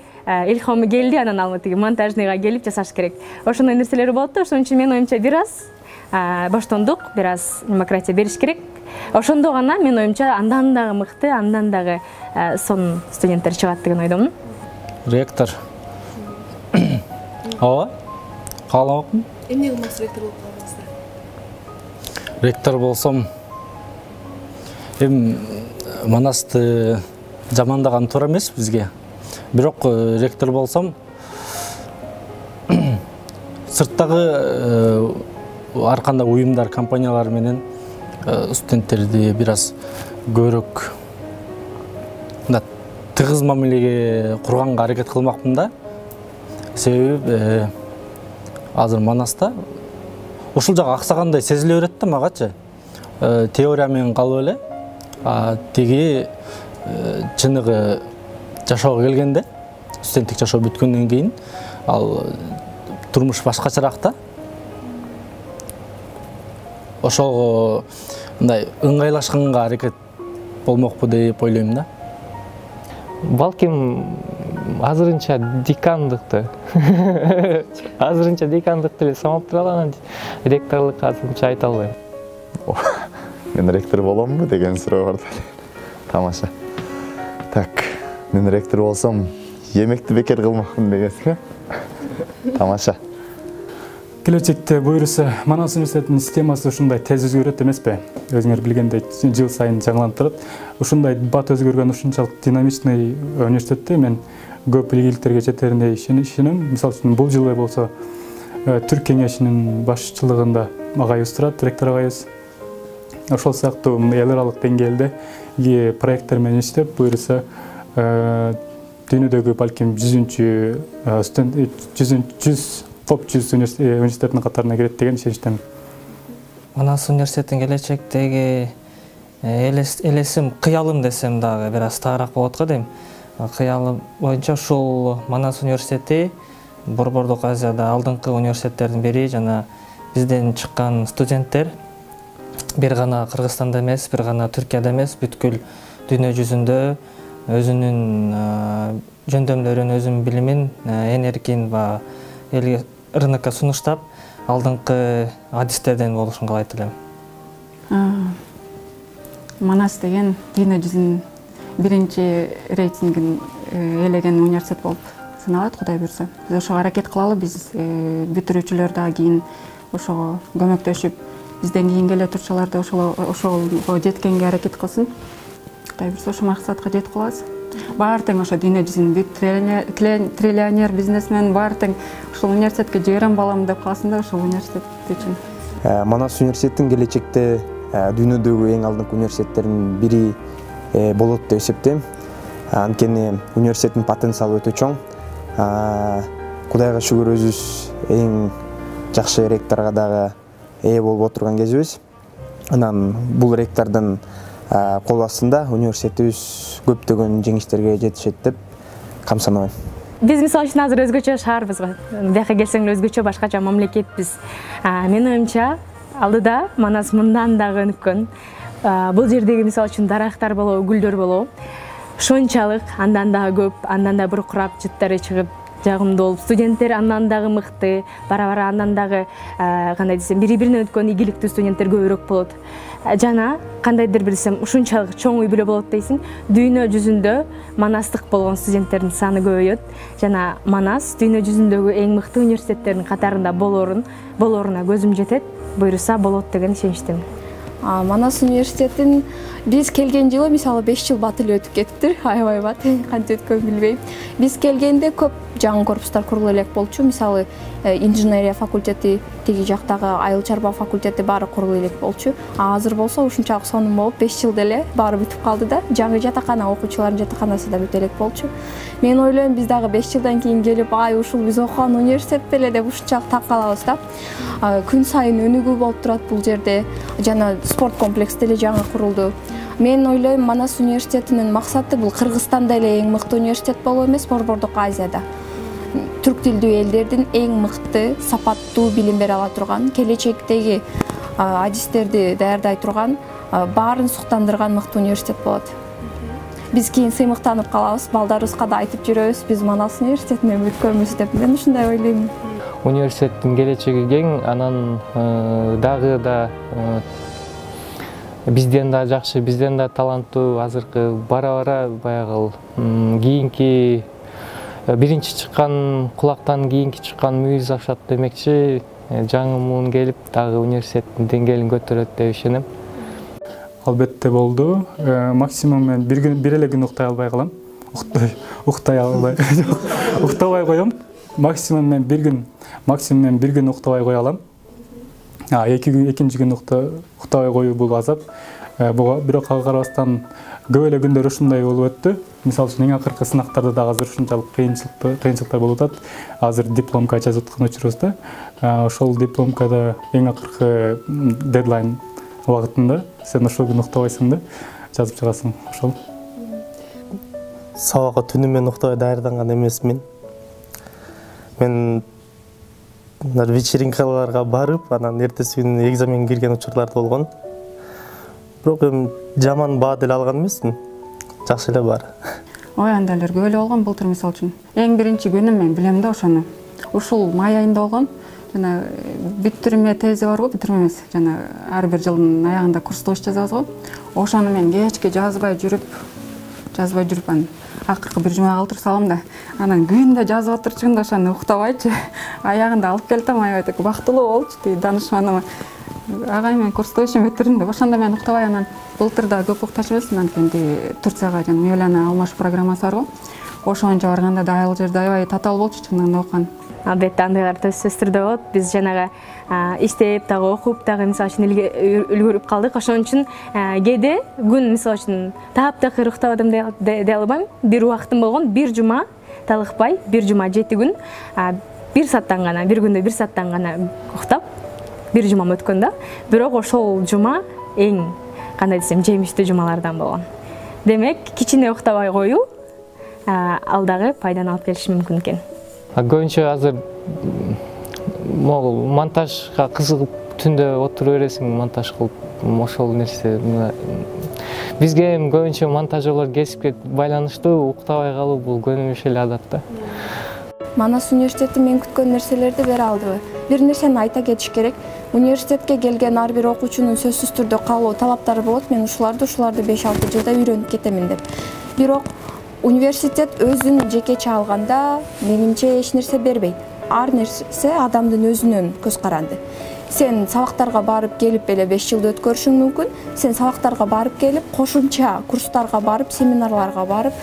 илхамы келди, анан ал тиги монтажныйга келип жасаш керек. Ошондой нерселер болот да. Ошон үчүн менин оюмча бир аз боштондук, бир аз демократия бериш керек. Ошондо гана менин оюмча андан дагы мыкты, андан дагы сонун студенттер чыгат деген ойдомун. Ректор. Ооба. Кааламакмын. Эмне кылмакчы ректор болуп калдыңыздар? ректор болсом, Манасты жамандаган туура эмес бизге. Бирок ректор болсом, сырттагы ар кандай уюмдар, компаниялар менен студенттерди бир аз көбүрөөк тыгыз мамилеге курганга аракет кылмакмын да. Себеби азыр Манаста ушул жак аксагандай сезиле берет да магачы. Теория менен калып эле, тиги чыныгы жашоого келгенде, студенттик жашоо бүткөндөн кийин ал турмуш башкачараак да. Ошого мындай ыңгайлашканга аракет болмокпу деп ойлойм да. Балким азырынча декандыкты эле самап тура алам, ректорлук азырынча айта албайм. Мен ректор боламбы деген суроо бар. Тамаша. Так, мен ректор болсом, эмекти бекер кылмакмын дегенсиң. Тамаша. Келечекте буюрса Манас университетинин системасы ушундай тез өзгөрөт эмеспи? Өзүңөр билгендей жыл сайын жаңыланып турат. Ушундай бат өзгөргөн ушунчалык динамичный университетте мен көп ийгиликтерге жетерине ишенем. Мисалы үчүн бул жылы болсо Түрк кеңешинин башчылыгында агайыбыз турат, ректор агайыбыз. Ошол сыяктуу эл аралык деңгээлде проекттер менен иштеп, буюрса дүйнөдөгү балким 100 топ 100 университетинин катарына кирет деген ишеничтемин. Манас университеттин келечектеги элесим, кыялым десем дагы бир аз тагыраак болот го дейм. Кыялым боюнча ушул Манас университети Борбордук Азияда алдыңкы университеттердин бири, жана бизден чыккан студенттер бир гана Кыргызстанда эмес, бир гана Түркияда эмес, бүткүл дүйнө жүзүндө өзүнүн жөндөмдөрүн, өзүнүн билимин эң эркин ва элге рынокко сунуштап, алдыңкы адистерден болушун каалайт элем. Манас деген дүйнө жүзүнүн биринчи рейтингин ээлеген университет болуп саналат, Кудай буйрса. Биз ошого аракет кылалы, биз бүтүрүүчүлөр дагы кийин ошого көмөктөшүп, бизден кийин келе турчулар да ошого жеткенге аракет кылсын. Кудай буйрса ошол максатка жетип калабыз. Баары тең ошо дүйнө жүзүнүн бүт триллионер бизнесмен баары тең ушул университетке жиберем балам деп калсын да, ушул университет үчүн. Манас университеттин келечекте дүйнөдөгү эң алдыңкы университеттердин бири болот деп эсептейм. Анткени университеттин потенциалы өтө чоң. Кудайга шүгүр өзүбүз эң жакшы ректорго дагы ээ болуп отурган кезибиз. Анан бул ректордун кол астында университетибиз көптөгөн жеңиштерге жетишет деп камсанабайм. Биз мисалы үчүн азыр өзгөчө шаарбыз го. Бияка келсең өзгөчө башкача мамлекетпиз. Менин оюмча алдыда Манас мындан дагы өнүккөн. Бул жердеги мисалы үчүн дарактар болобу, гүлдөр болобу, ошончалык андан дагы көп, андан да буркурап жыттары чыгып жагымдуу болуп, студенттер андан дагы мыкты, бара-бара андан дагы кандай десем, бири-бирине өткөн ийгиликтүү студенттер көбүрөөк болот. Жана кандайдыр билсем, ушунчалык чоң үй бүлө болот дейсиң, дүйнө жүзүндө манастык болгон студенттердин саны көбөйөт. Жана Манас дүйнө жүзүндөгү эң мыкты университеттердин катарында болоруна көзүм жетет. Буйруса болот деген ишеничтемин. Манас университетин биз келген жылы мисалы 5 жыл бат эле өтүп кетиптир. Аябай бат, кантип өткөнүн билбейм. Биз келгенде көп жаңы корпустар курулуп элек болчу. Мисалы инженерия факультети, тиги жактагы айыл чарба факультети баары курулуп элек болчу. Азыр болсо ушунчалык сонун болуп 5 жылда эле баары бүтүп калды да. Жаңы жатакана, окуучулардын жатаканасы да бүтүп элек болчу. Мен ойлойм, биз дагы 5 жылдан кийин келип, ушул биз окуган университет беле деп ушунчалык таң калабыз да. Күн сайын өнүгүү болуп турат бул жерде. Жана спорт комплекс деле жаңы курулду. Мен ойлойм, Манас университетинин максаты бул Кыргызстанда эле эң мыкты университет болуу эмес, Борбордук Азияда. Түрк тилдүү элдердин эң мыкты, сапаттуу билим бере ала турган, келечектеги адистерди даярдай турган, баарын суктандырган мыкты университет болот. Биз кийин сыймыктанып калабыз, балдарыбызга да айтып жүрөбүз, биз Манас университетинен бүткөнбүз деп. Мен ушундай ойлойм. Университеттин келечеги кең, анан дагы да бизден да жакшы, бизден да таланттуу, азыркы бара-бара баягы кийинки биринчи чыккан кулактан кийинки чыккан мүйүз ашат демекчи, жаңы муун келип дагы университеттин деңгээлин көтөрөт деп ишенем. Албетте болду. Максимум мен бир эле күн уктай албай калам. Уктабай коем. Максимум мен бир күн уктабай кое алам. Экинчи күн уктабай коюу бул азап. Бирок ага карабастан көп эле күндөр ушундай болуп өттү. Мисалы үчүн эң акыркы сынактарда дагы азыр ушунчалык кыйынчылыктар болуп атат. Азыр дипломка жазып аткан учурубузда, ошол дипломкада эң акыркы дедлайн убагытында сен ошол күнү уктабайсың да жазып чыгасың. Ошол. Сабакка түнү менен уктабай даярданган эмесмин. Мен вечеринкаларга барып, анан эртеси күнү экзаменге кирген учурлар болгон. Бирок эми жаман баа деле алган эмесмин. Жакшы эле бар. Ой, анда эле көп эле болгон былтыр мисалы үчүн. Эң биринчи күнүм мен билем да ошону. Ушул май айында болгон. Жана бүтүрмө тези бар го, бүтүрмө эмес. Жана ар бир жылдын аягында курстук иш жазабыз го. Ошону мен кечке жазбай жүрүп анан акыркы бир жума калтырып салам да. Анан күндө жазып отурчумун да ошону уктабайчы. Аягында алып келдим, аябай бактылуу болчу. Тиги данышманыма агай мен курстук ишин бүтүрдүм деп. Ошондо мен уктабай анан былтыр да көп уктачу эмесмин, анткени Турцияга жана Мевлана алмашуу программасы бар го. Ошончо барганда да ал жерде аябай татаал болчу чындыгында окуган. Албетте андайлар сөзсүз түрдө болот. Биз жанагы иштеп дагы окуп дагы мисалы үчүн үлгүрүп калдык. Ошон үчүн кээде күн мисалы үчүн таптакыр уктабадым дей албайм. Бир убактым болгон, бир жума талыкпай, бир жума 7 күн, бир сааттан гана, бир күндө 1 сааттан гана уктап, бир жумам өткөн да. Бирок ошол жума эң кандай десем жемиштүү жумалардан болгон. Демек, кичине уктабай коюу ал дагы пайданы алып келиши мүмкүн экен. Көбүнчө азыр могул монтажга кызыгып түндө отуруп бересиң, монтаж кылып, ошол нерсе. Бизге эми көбүнчө монтажерлор кесипке байланыштуу, уктабай калуу бул көнүмүш эле адат да. Манас университети мен күткөн нерселерди бере алдыбы? Бир нерсени айта кетиш керек. Университетке келген ар бир окуучунун сөзсүз түрдө калуу талаптары болот. Мен ушуларды 5-6 жылда үйрөнүп кетемин деп. Бирок университет өзүн жекече алганда менимче эч нерсе бербейт. Ар нерсе адамдын өзүнүн көз каранды. Сен сабактарга барып келип эле 5 жылды өткөрүшүң мүмкүн. Сен сабактарга барып келип, кошумча курстарга барып, семинарларга барып,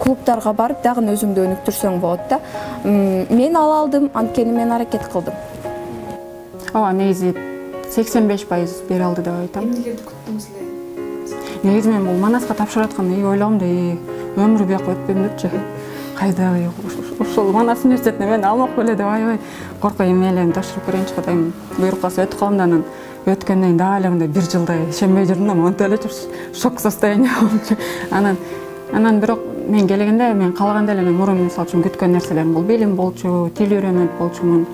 клубтарга барып дагы өзүңдү өнүктүрсөң болот да. Мен ала алдым, анткени мен аракет кылдым. Ооба, негизи 85% бере алды деп айтам. Эмнелерди күттүңүз эле? Негизи мен бул Манаска тапшырып атканда ойлогом да, өмүр бияка өтпөйм депчи. Кайдагы ушул Манас университетине мен алмак беле деп аябай коркой эмелерин тапшырып көрөйүнчү кадайм. Буйрук калса өтүп калам да анан өткөндөн кийин дагы мындай бир жылдай ишенбей жүрдүм да, монтип эле шок состояние болчу. Анан бирок мен келгенде мен калганда эле мурун мисалы үчүн күткөн нерселерим бул билим болчу, тил үйрөнөт болчумун.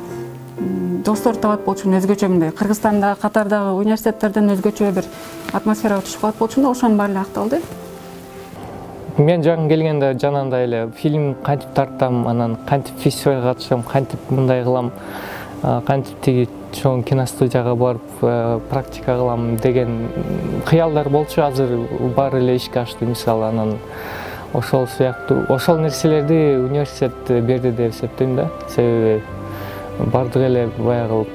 Достор табат болчумун, өзгөчө мындай Кыргызстанда, Катардагы университеттерден өзгөчө бир атмосферага түшүп калат болчумун да, ошонун баары эле акталды. Мен жаңы келгенде жанагындай эле фильм кантип тартам, анан кантип фестивалга катышам, кантип мындай кылам, кантип тиги чоң киностудияга барып практика кылам деген кыялдар болчу. Азыр баары эле ишке ашты, мисалы. Анан ошол сыяктуу ошол нерселерди университет берди деп эсептейм да. Себеби бардык эле баягы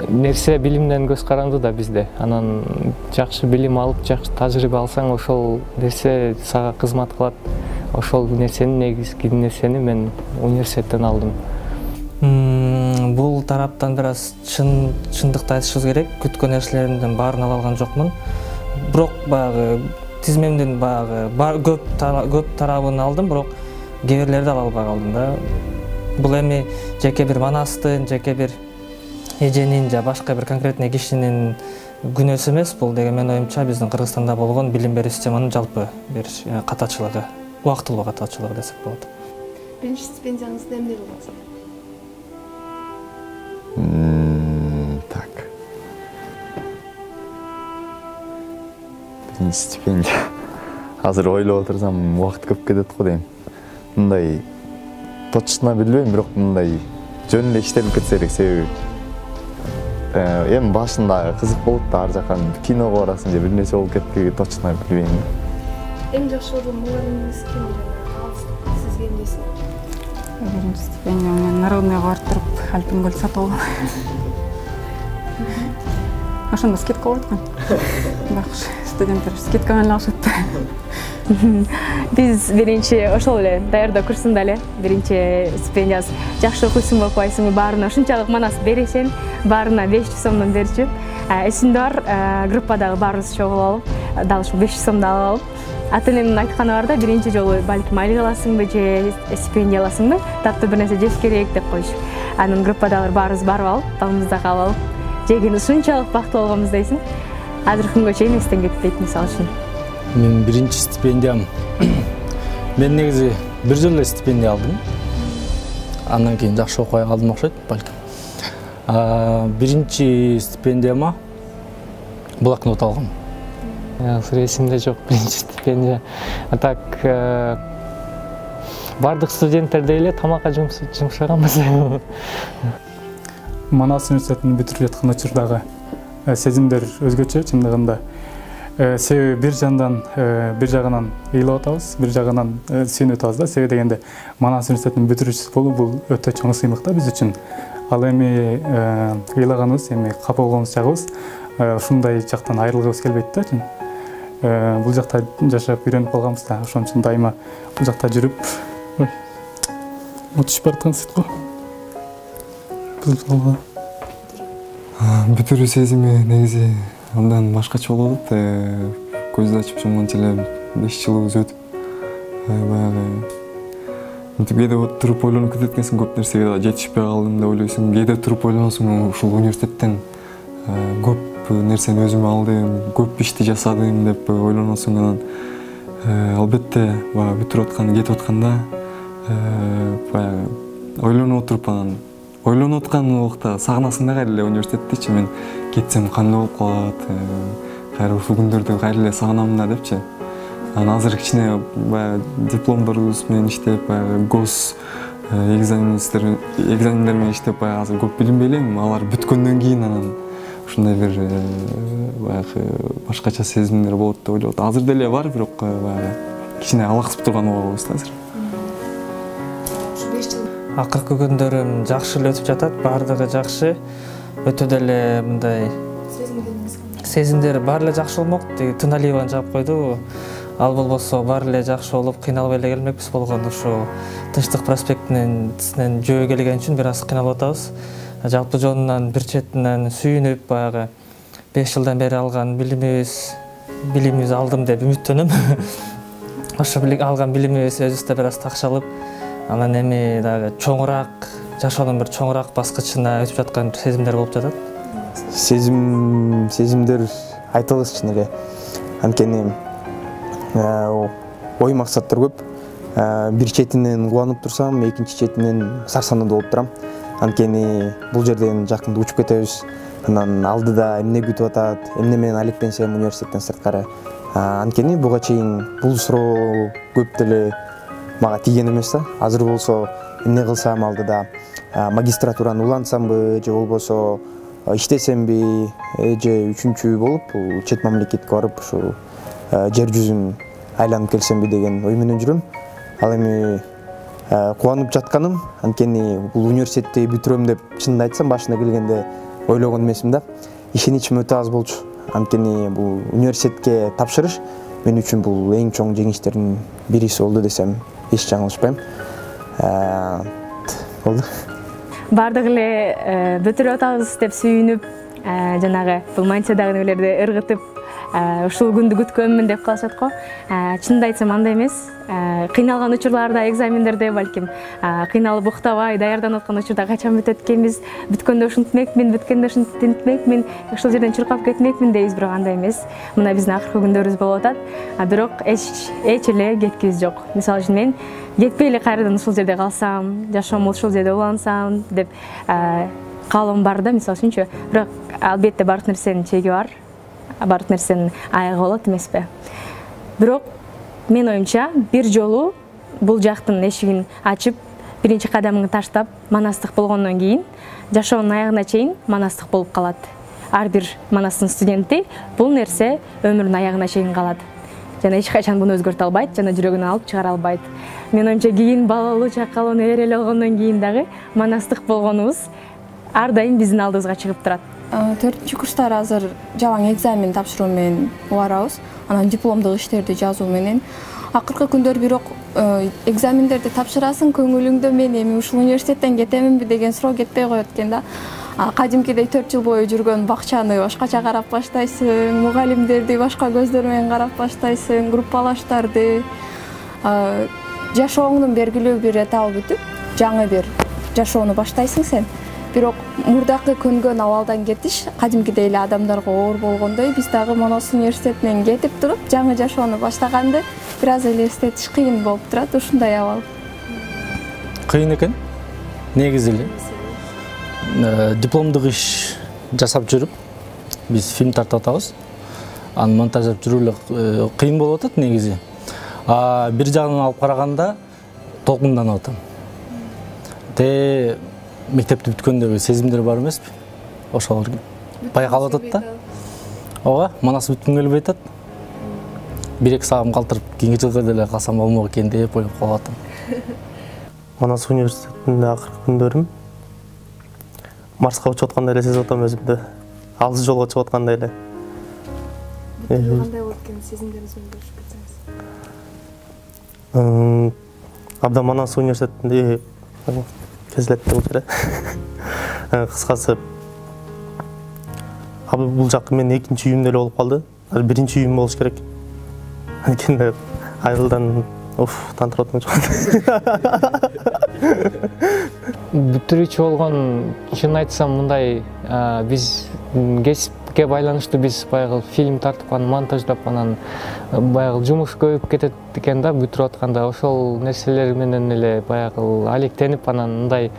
нерсе билимден көз каранды да бизде. Анан жакшы билим алып, жакшы тажрыйба алсаң, ошол нерсе сага кызмат кылат. Ошол нерсенин негизги нерсени мен университеттен алдым. Бул тараптан бир аз чындыкты айтышыбыз керек. Күткөн нерселеримдин баарын ала алган жокмун. Бирок баягы тизмемдин баягы көп тарабын алдым, бирок кээ бирлерди ала албай калдым да. Бул эми жеке бир Манастын, жеке бир эженин же башка бир конкретный кишинин күнөөсү эмес. Бул деген менин оюмча биздин Кыргызстанда болгон билим берүү системанын жалпы бир катачылыгы, убактылуу катачылыгы десек болот. Биринчи стипендияңызды эмне болгон? Так. Биринчи стипендия. Азыр ойлоп отурсам, убакыт көп кетет го дейм. Мындай точно билбейм, бирок мындай жөн эле иштелип кетсе керек, себеби эми башында кызык болот да, ар жаккан киного барасың же бир нерсе болуп кетти, точно билбейм. Эң жакшы болгон мугалимиңиз ким? Сизге эмнеси? биринчи стипендия менен народныйга барып туруп альпин көл сатып алгам. Ошондо скидка болот экен. Бирок студенттер скидка менен алышат. Биз биринчи ошол эле даярдоо курсунда эле биринчи стипендиясы жакшы окуйсуңбу окубайсыңбы баарына ушунчалык манас берешен, баарына 500 сомдон берчү. Эсимде бар, группадагы баарыбыз чогулуп алып, дал ушул 500 сомду алып алып, ата-энемдин айтканы бар да, биринчи жолу балким айлык аласыңбы же стипендия аласыңбы, таптуу бир нерсе жеш керек деп коюшу. Анын группадагы баарыбыз барып алып, балымызды калып алып, жеген ушунчалык бактылуу болгонбуз дейсиң. Азыркы күнгө чейин эстен кетпейт мисалы үчүн. Мен биринчи стипендиям. Мен негизи бир жыл эле стипендия алдым. Андан кийин жакшы окубай калдым окшойт балким. Биринчи стипендияма блокнот алгам. Азыр эсимде жок биринчи стипендия. А так бардык студенттердей эле тамакка жумшаганбыз. Манас университетин бүтүрүп жаткан учурдагы сезимдер өзгөчө чындыгында. Себеби бир жагынан ыйлап атабыз, бир жагынан сүйүнүп атабыз да. Себеби дегенде Манас университетинин бүтүрүүчүсү болуу бул өтө чоң сыймык да биз үчүн. Ал эми ыйлаганыбыз, эми капа болгонубуз жагыбыз ушундай жактан айрылгыбыз келбейт да. Бул жакта жашап үйрөнүп калганбыз да. Ошон үчүн дайыма бул жакта жүрүп утушуп бараткан сыйт го. Бүтүрүү сезими негизи андан башкача болот. Көздү ачып жумганча эле 5 жылыбыз өтүп, баягы мынтип кээде туруп ойлонуп кетет экенсиң, көп нерсеге жетишпей калдым деп ойлойсуң. Кээде туруп ойлоносуң, ушул университеттен көп нерсени өзүм алдым, көп ишти жасадым деп ойлоносуң. Анан албетте баягы бүтүрүп аткан, кетип атканда баягы ойлонуп отуруп, анан ойлонуп аткан убакта сагынасың да кайра эле университеттичи. Мен кетсем кандай болуп калат, кайра ушул күндөрдү кайра эле сагынамын да депчи. Анан азыр кичине баягы дипломдорубуз менен иштеп, баягы гос экзамендер менен иштеп, баягы азыр көп билинбей элем. Алар бүткөндөн кийин анан ушундай бир баягы башкача сезимдер болот деп ойлоп атам. Азыр деле бар, бирок баягы кичине алаксып турган убагыбыз да азыр. Акыркы күндөрүм жакшы эле өтүп жатат, баардыгы жакшы. Өтө деле мындай сезимдер баары эле жакшы болмок. Тыналиеваны жаап койду. Ал болбосо баары эле жакшы болуп, кыйналбай эле келмекпиз болгону ушу Тынчтык проспектинен жөө келген үчүн бир аз кыйналып атабыз. Жалпы жонунан бир четинен сүйүнүп, баягы 5 жылдан бери алган билимибиз алдым деп үмүттөнөм. Ошо алган билимибиз өзүбүздө бир аз такшалып, анан эми дагы чоңураак жашоонун бир чоңураак баскычына өтүп жаткан сезимдер болуп жатат. Сезимдер айтылыш чын эле. Анткени ой максаттар көп. Бир четинен кубанып турсам, экинчи четинен сарсануу болуп турам. Анткени бул жерден жакында учуп кетебиз. Анан алдыда эмне күтүп атат, эмне менен алектенсем университеттен сырткары. Анткени буга чейин бул суроо көп деле мага тийген эмес да. Азыр болсо эмне кылсам алдыда магистратураны улантсамбы же болбосо иштесемби же үчүнчү болуп чет мамлекетке барып ушу жер жүзүн айланып келсемби деген ой менен жүрөм. Ал эми кубанып жатканым, анткени бул университетти бүтүрөм деп чынын айтсам башына келгенде ойлогон эмесмин да. Ишеничим өтө аз болчу. Анткени бул университетке тапшырыш мен үчүн бул эң чоң жеңиштердин бириси болду десем эч жаңылышпайм. Болду. Бардык эле бүтүрүп атабыз деп сүйүнүп, жанагы бул Мантиядагы нелерди ыргытып, ушул күндү күткөнмүн деп калышат го. Чынды айтсам андай эмес. Кыйналган учурларда, экзамендерде балким кыйналып уктабай даярданып аткан учурда качан бүтөт экенбиз, бүткөндө ушинтмекмин, бүткөндө ушинтмекмин, ушул жерден чуркап кетмекмин дейбиз, бирок андай эмес. Мына биздин акыркы күндөрүбүз болуп атат. Бирок эч эле кеткибиз жок. Мисалы үчүн мен кетпей эле кайрадан ушул жерде калсам, жашоомду ушул жерде улансам деп каалоом бар да, мисалы үчүнчү. Бирок албетте баардык нерсенин чеги бар. Баардык нерсенин айыгы болот эмеспи? Бирок мен оюмча бир жолу бул жактын эшигин ачып, биринчи кадамыңды таштап, манастык болгондон кийин жашоонун аягына чейин манастык болуп калат. Ар бир манастын студенти бул нерсе өмүрүнүн аягына чейин калат. жана эч качан буну өзгөртө албайт жана жүрөгүнөн алып чыгара албайт. Менин оюмча кийин балалуу чакалуу неберелүү болгондон кийин дагы манастык болгонубуз ар дайым биздин алдыбызга чыгып турат. 4 курстар азыр жалаң экзамен тапшыруу менен барабыз. Анан дипломдук иштерди жазуу менен. Акыркы күндөр бирок экзамендерди тапшырасың, көңүлүңдө мен эми ушул университеттен кетеминби деген суроо кетпей коет экен да. Кадимкидей 4 жыл бою жүргөн бакчаны башкача карап баштайсың, мугалимдерди башка көздөр менен карап баштайсың, группалаштарды. Жашооңдун белгилүү бир этабы бүтүп, жаңы бир жашоону баштайсың сен. Бирок мурдакы көнгөн абалдан кетиш кадимкидей эле адамдарга оор болгондой, биз дагы Манас университетинен кетип туруп, жаңы жашоону баштаганды бир аз элестетиш кыйын болуп турат, ушундай абал. Кыйын экен. Негизи эле дипломдук иш жасап жүрүп, биз фильм тартып атабыз. Аны монтаждап жүрүү эле кыйын болуп атат негизи. Бир жагынан алып караганда толкунданып атам. Мектепти бүткөндөгү сезимдер бар эмеспи? Ошолор байкалып атат да. Ооба, Манас бүткүм келбей атат. 1-2 сагым калтырып, кийинки жылга деле калсам болмок экен деп ойлоп калып атам. Манас университетинде акыркы күндөрүм Марска учуп аткандай эле сезип атам өзүмдү. Алыс жолго чыгып аткандай эле. Кандай болот экен сезимдериңиз менен бөлүшүп кетсеңиз? Абдан Манас университетинде кезилетти бул жере. Кыскасы бул жак менин экинчи үйүм эле болуп калды. Биринчи үйүм болуш керек. Анткени айрылдан тантырып атам. Бүтүрүүчү болгон чын айтсам мындай биз кесипке байланыштуу биз баягы фильм тартып монтаждап анан баягы жумуш көбөйүп кетет экен да бүтүрүп атканда ошол нерселер менен эле баягы алектенип анан мындай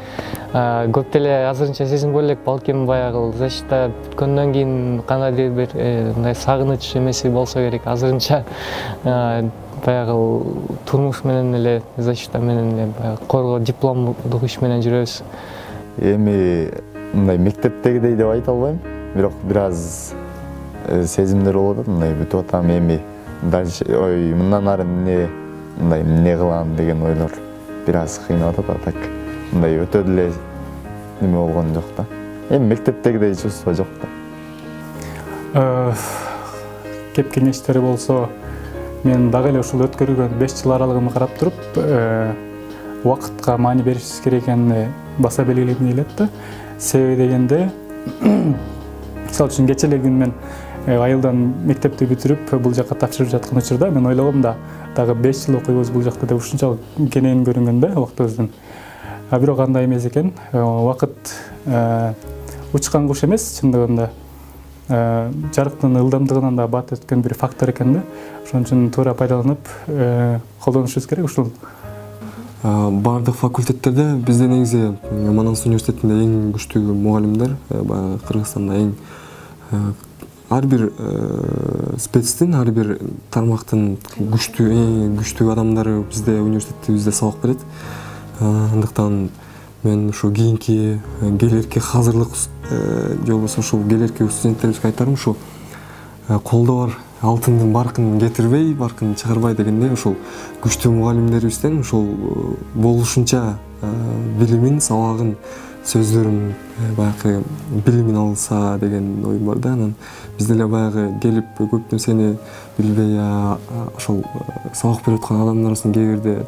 көп деле азырынча сезинбей элек балким баягы защита бүткөндөн кийин кандайдыр бир мындай сагыныч эмеси болсо керек азырынча баягы турмуш менен эле защита менен эле баягы коргоо дипломдук иш менен жүрөбүз. Эми мындай мектептегидей деп айта албайм, бирок бир аз сезимдер болуп атат, мындай бүтүп атам эми дальше мындан ары эмне кылам деген ойлор бир аз кыйнап атат, так мындай өтө деле неме болгон жок да. Эми мектептегидей чувство жок да. Кеп кеңештери болсо мен дагы эле ушул өткөрүлгөн 5 жыл аралыгын карап туруп, убакытка маани беришибиз керек экенин баса белгилегим келет да. Себеби дегенде, мисалы үчүн кече эле күн мен айылдан мектепти бүтүрүп бул жакка тапшырып жаткан учурда мен ойлогом да, дагы 5 жыл окуйбуз бул жакта деп ушунчалык кенен көрүнгөн да убактыбыздын. Бирок андай эмес экен. Убакыт учкан куш эмес чындыгында. Жарыктын ылдамдыгынан да бат өткөн бир фактор экен да. Ошон үчүн туура пайдаланып колдонушубуз керек ушул. Бардык факультеттерде бизде негизи Манас университетинде эң күчтүү мугалимдер, Кыргызстанда эң ар бир спецтин, ар бир тармактын күчтүү адамдары бизде университетибизде сабак берет. Андыктан мен ушу кийинки келерки hazırlık же болбосо ушул келерки студенттерибизге айтарым ушу колдо бар алтындын баркын кетирбей, баркын чыгарбай дегендей ушул күчтүү мугалимдерибизден ушул болушунча билимин, сабагын, сөздөрүн, баягы билимин алса деген ой бар да. Анан биз деле баягы келип көп нерсени билбей, ошол сабак берип аткан адамдардын кээ бирде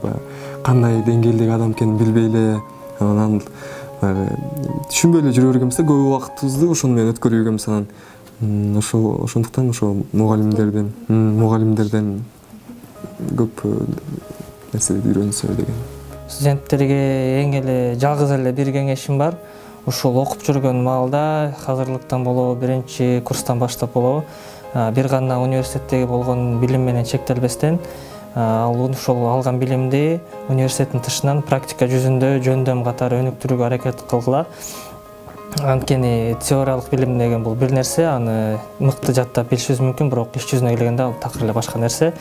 кандай деңгээлдеги адам экенин билбей эле, анан түшүнбөй эле жүрө бергенбиз да, көп убактыбызды ошону менен өткөрүп жүргөнбүз. Анан ошондуктан ошо мугалимдерден көп нерселерди үйрөнсө деген. Студенттерге эң эле жалгыз эле бир кеңешим бар. Ушул окуп жүргөн маалда hazırlıктан болобу, биринчи курстан баштап болобу, бир гана университеттеги болгон билим менен чектелбестен, ошол алган билимди университеттин тышынан практика жүзүндө жөндөм катары өнүктүрүүгө аракет кылгыла. Анткени теориялык билим деген бул бир нерсе, аны мыкты жаттап билишибиз мүмкүн, бирок иш жүзүнө келгенде ал такыр эле башка нерсе.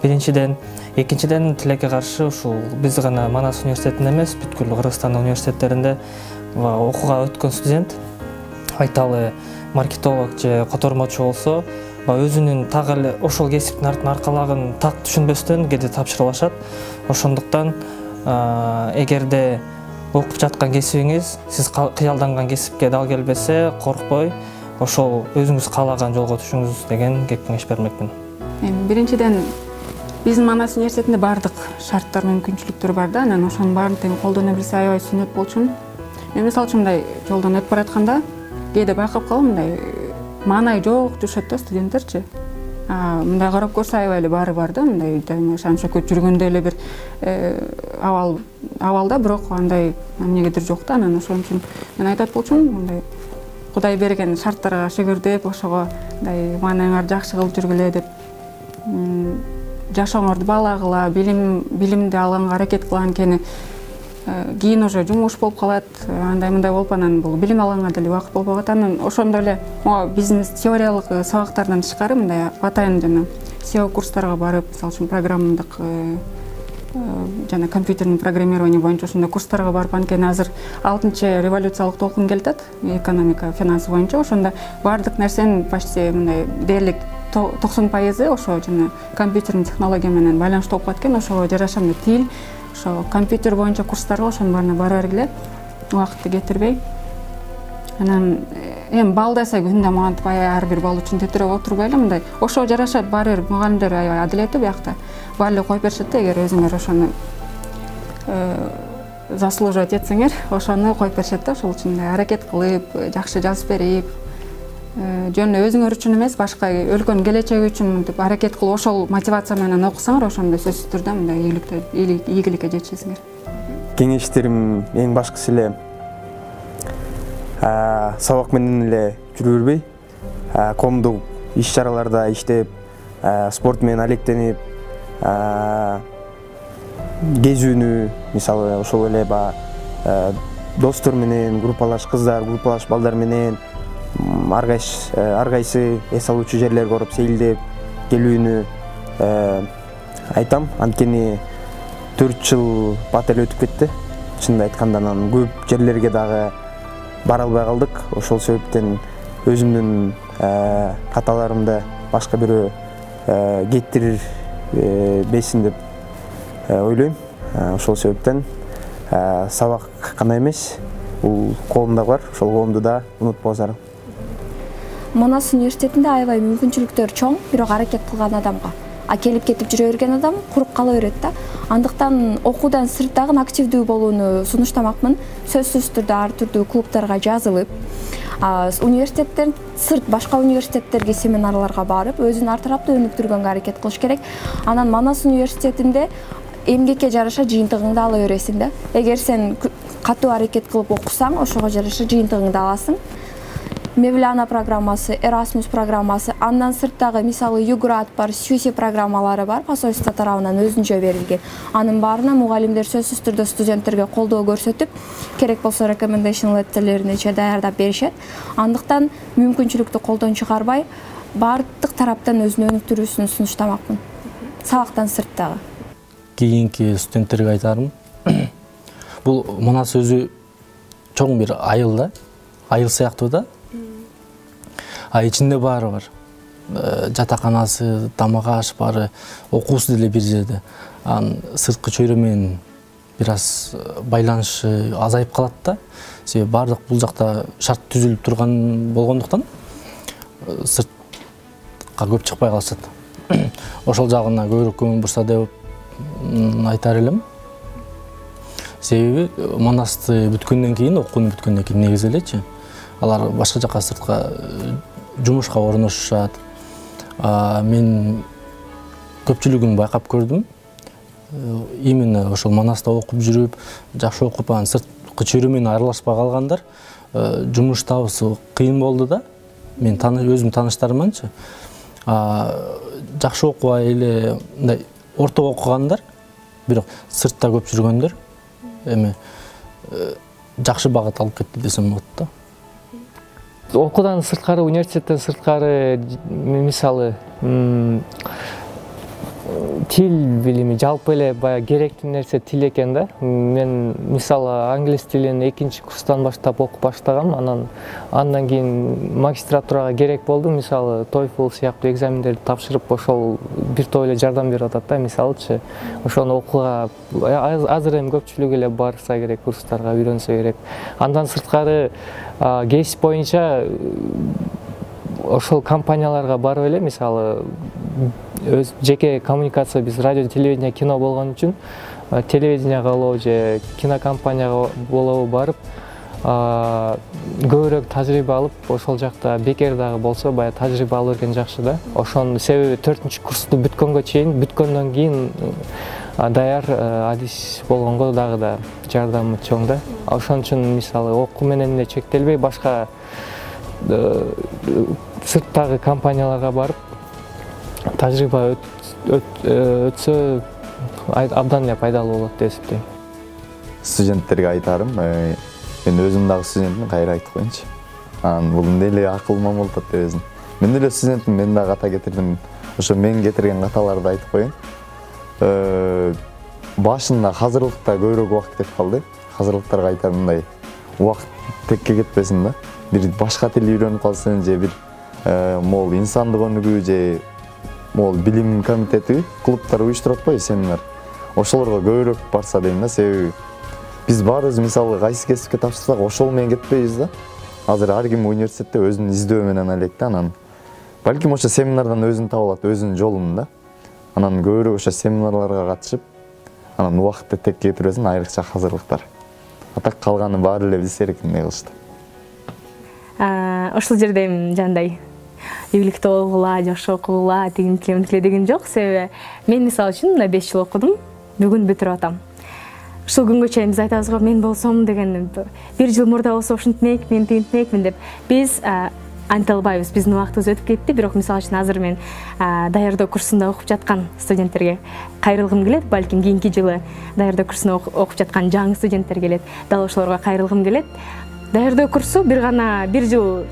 Биринчиден, экинчиден тилекке каршы ушул биз гана Манас университетинде эмес, бүткүл Кыргызстандын университеттеринде окууга өткөн студент, айталы маркетолог же котормочу болсо, өзүнүн так эле ошол кесиптин артын аркалагын так түшүнбөстөн кээде тапшырып алышат. Ошондуктан эгерде окуп жаткан кесибиңиз сиз кыялданган кесипке дал келбесе, коркпой ошол өзүңүз каалаган жолго түшүңүз деген кеңеш бермекмин. Биринчиден биздин Манас университетинде баардык шарттар, мүмкүнчүлүктөр бар да, анан ошонун баарын тең колдоно билсе аябай сүннөт болчу. Мен мисалы үчүн мындай жолдон өтүп баратканда кээде байкап калам, мындай маанай жок жүрүшөт да студенттерчи. Мындай карап көрсө аябай эле баары бар да, мындай шанча жүргөндө эле бир абалда, бирок андай эмнегедир жок да. Анан ошон үчүн мен айтат болчумун, мындай Кудай берген шарттарга шүгүр деп, ошого мындай маанайыңарды жакшы кылып жүргүлө деп, жашооңорду баалагыла, билимди алганга аракет кыла, анткени кийин уже жумуш болуп калат, андай мындай болуп анан бул билим алганга деле убакыт болбой калат. Анан ошондо эле бизнес теориялык сабактардан тышкары мындай атайын жана SEO курстарга барып, мисалы үчүн программдык жана компьютерный программирование боюнча ошондой курстарга барып, анткени азыр 6-революциялык толкун келатат, экономика, финансы боюнча. Ошондо баардык нерсенин почти мындай дээрлик 90% ошо жана компьютерный технология менен байланыштуу болуп калат экен. Ошого жараша тил, ошо компьютер боюнча курстарга ошонун баарына бара бергиле, убакытты кетирбей. Анан эми балл десе күндө монтип ар бир балл үчүн тетиреп отурбай эле мындай ошого жараша баары бир мугалимдер аябай адилеттүү биякта балл коюп беришет да. Эгер өзүңөр ошону заслуживать этсеңер, ошону коюп беришет да. Ошол үчүн аракет кылып, жакшы жазып берип, жөн өзүңөр үчүн эмес, башка өлкөнүн келечеги үчүн мынтип аракет кылып, ошол мотивация менен окусаңар, ошондо сөзсүз түрдө мындай ийгиликке жетишесиңер. Кеңештерим эң башкысы эле сабак менен эле жүрө бербей, коомдук иш-чараларда иштеп, спорт менен алектенип, кезүүнү, мисалы ошол эле достор менен, группалаш кыздар, группалаш балдар менен ар кайсы эс алуучу жерлерге барып сейилдеп келүүнү айтам. Анткени 4 жыл бат эле өтүп кетти. Чынын айтканда анан көп жерлерге дагы бара албай калдык. Ошол себептен өзүмдүн каталарымды башка бирөө кеттирбесин деп ойлойм. Ошол себептен сабак гана эмес, бул коомдо бар, ошол коомду да унутпоо зарыл. Манас университетинде аябай мүмкүнчүлүктөр чоң, бирок аракет кылган адамга. Келип кетип жүрө берген адам куруп кала берет да. Андыктан окуудан сырт дагы активдүү болууну сунуштамакмын. Сөзсүз түрдө ар түрдүү клубтарга жазылып, университеттен сырт башка университеттерге, семинарларга барып, өзүн ар тараптуу өнүктүргөнгө аракет кылыш керек. Анан Манас университетинде эмгекке жараша жыйынтыгыңды ала бересиң да. Эгер сен катуу аракет кылып окусаң, ошого жараша жыйынтыгыңды аласың. Мевляна программасы, Erasmus программасы, андан сырттагы мисалы Юград бар, Сюси программалары бар, посольство тарабынан өзүнчө берилген. Анын баарына мугалимдер сөзсүз түрдө студенттерге колдоо көрсөтүп, керек болсо recommendation letterlerini даярдап беришет. Андыктан мүмкүнчүлүктү колдон чыгарбай, баардык тараптан өзүн өнүктүрүүсүн сунуштамакмын. Сабактан сырттагы. Кийинки студенттерге айтарым, бул Манас өзү чоң бир айыл да, айыл сыяктуу да. Ичинде баары бар. Жатаканасы, тамак аш баары, окуусу деле бир жерде. Сырткы чөйрө менен бир аз байланышы азайып калат да. Себеби баардык бул жакта шарт түзүлүп турган болгондуктан сыртка көп чыкпай калышат. Ошол жагына көбүрөөк көңүл бурса деп айтар элем. Себеби Манасты бүткөндөн кийин, окууну бүткөндөн кийин негизи элечи, алар башка жакка сыртка жумушка орношушат. Мен көпчүлүгүн байкап көрдүм. Именно ошол Манаста окуп жүрүп, жакшы окуп, сырткы чөйрө менен аралашпай калгандар жумуш табысы кыйын болду да. Мен өзүм тааныштарыманчы. Жакшы окубай эле мындай орто окугандар, бирок сыртта көп жүргөндөр эми жакшы багат алып кетти десем болот да. Окуудан сырткары, университеттен сырткары, мисалы тил билими жалпы эле баягы керектүү нерсе тил экен да. Мен мисалы англис тилин 2-курстан баштап окуп баштагам, андан кийин магистратурага керек болду. Мисалы TOEFL сыяктуу экзамендерди тапшырып ошол бир топ эле жардам берип атат да. Мисалычы ошону окууга азыр эми көпчүлүк эле барса керек, курстарга үйрөнсө керек. Андан сырткары кейс боюнча ошол компанияларга барып эле, мисалы өз жеке коммуникация, биз радио, телевидение, кино болгон үчүн телевиденияга болобу же кинокомпанияга болобу барып көбүрөөк тажрыйба алып, ошол жакта бекер дагы болсо баягы тажрыйба алып берген жакшы да. Ошонун себеби 4-курсту бүткөндөн кийин даяр адис болгонго дагы да жардамы чоң да. Ошон үчүн мисалы окуу менен эле чектелбей, башка сырттагы компанияларга барып тажрыйба өтсө абдан эле пайдалуу болот деп эсептейм. Студенттерге айтарым, мен өзүм дагы студентмин, кайра айтып коеюнчу. Бул эмне эле акылыма болуп атат деп өзүм. Мен деле студентмин, мен дагы ката кетирдим. Ошо мен кетирген каталарды айтып коеюн. Башында казырлыкта көбүрөөк убакыт кетип калды. Казырлыктарга айтам, мындай убакыт текке кетпесин да. Бир башка тил үйрөнүп калсын, же бир могул инсандык өнүгүү, же могул билим комитети, клубтар уюштуруп атпайбы, семинар. Ошолорго көбүрөөк барса дейм да, себеби биз баарыбыз мисалы кайсы кесипке тапшырсак, ошол менен кетпейбиз да. Азыр ар ким университетте өзүнүн издөө менен элек да, анан балким ошо семинардан өзүн таба алат, өзүнүн жолун да. Анан көбүрөөк ошо семинарларга катышып, анан убакытты текке кетирбесин, айрыкча казырлыктар. Атак калганы баары эле биз эркин кылышты. Ошол жерде жандай ийгиликтүү болгула, жакшы окугула, тигинтиле деген жок. Себеби мен мисалы үчүн мына 5 жыл окудум, бүгүн бүтүрүп атам. Ушул күнгө чейин биз айтабыз го, мен болсом деген 1 жыл мурда болсо ушинтмекмин, тигинтмекмин деп. Биз анта албайбыз, биздин убактыбыз өтүп кетти. Бирок мисалы үчүн азыр мен даярдоо курсунда окуп жаткан студенттерге кайрылгым келет, балким кийинки жылы даярдоо курсунда окуп жаткан жаңы студенттер келет. Дал ошолорго кайрылгым келет. Даярдоо курсу бир гана 1 жыл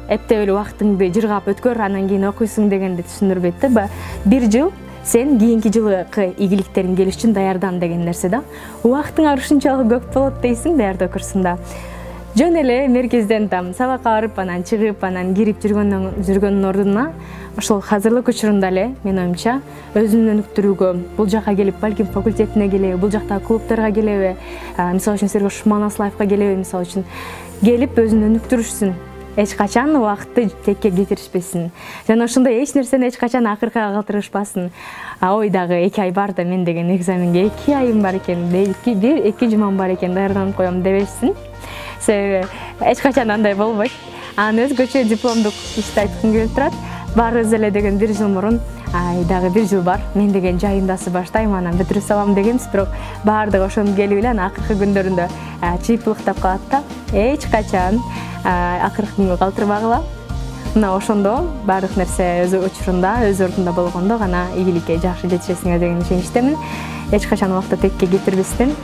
эптеп эле убактыңды жыргап өткөр, анан кийин окуйсуң дегенди түшүндүрбөйт да. 1 жыл сен кийинки жылкы ийгиликтериң келиш үчүн даярдан деген нерсе да. Убактың ушунчалык көп болот дейсиң даярдоо курсунда. Жөн эле меркезден сабакка барып, анан чыгып, анан кирип жүргөндүн ордуна ошол казырлык учурунда эле, мен оюмча, өзүн өнүктүрүүгө, бул жака келип, балким факультетине келеби, бул жактагы клубтарга келеби, мисалы үчүн Сергей Шуманаслаевка келеби, мисалы үчүн келип өзүн өнүктүрүшсүн. Эч качан убакытты текке кетиришпесин. Жана ошондой эч нерсени эч качан акыркыга калтырышпасын. Ой дагы 2 ай бар да, мен деген экзаменге 2 айым бар экен, 2 жумам бар экен, даярданып коем дебешсин. Себеби эч качан андай болбойт. Анан өзгөчө дипломдук ишти айткым келип турат. Барыбыз эле деген 1 жыл мурун, ай дагы 1 жыл бар, мен деген жайымдасы баштайм, анан бүтүрүп салам дегенбиз, бирок баардыгы ошону келип эле акыркы күндөрүндө чыйпылыктап калат да. Эч качан акыркы күнгө калтырбагыла. Мына ошондо баардык нерсе өз учурунда, өз ордунда болгондо гана ийгиликке жакшы жетишесиңер деген ишеничтемин. Эч качан убакытты текке кетирбестен.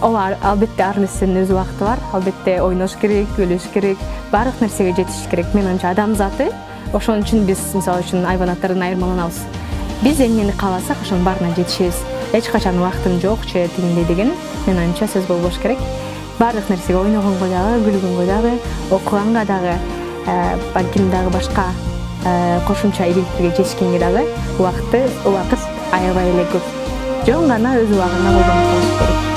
Албетте ар нерсенин өз убакыты бар. Албетте ойнош керек, күлүш керек, баардык нерсеге жетиш керек. Мен оюмча адам заты. Ошон үчүн биз мисалы үчүн айбанаттардан айырмаланабыз. Биз эмнени кааласак, ошонун баарына жетишебиз. Эч качан убактым жок, же тигиндей деген мен оюмча сөз болбош керек. Баардык нерсеге ойногонго дагы, күлгөнгө дагы, окуганга дагы, балким дагы башка кошумча ийгиликтерге жетишкенге дагы убакыт аябай эле көп. Жөн гана өз убагында колдонуп калыш керек.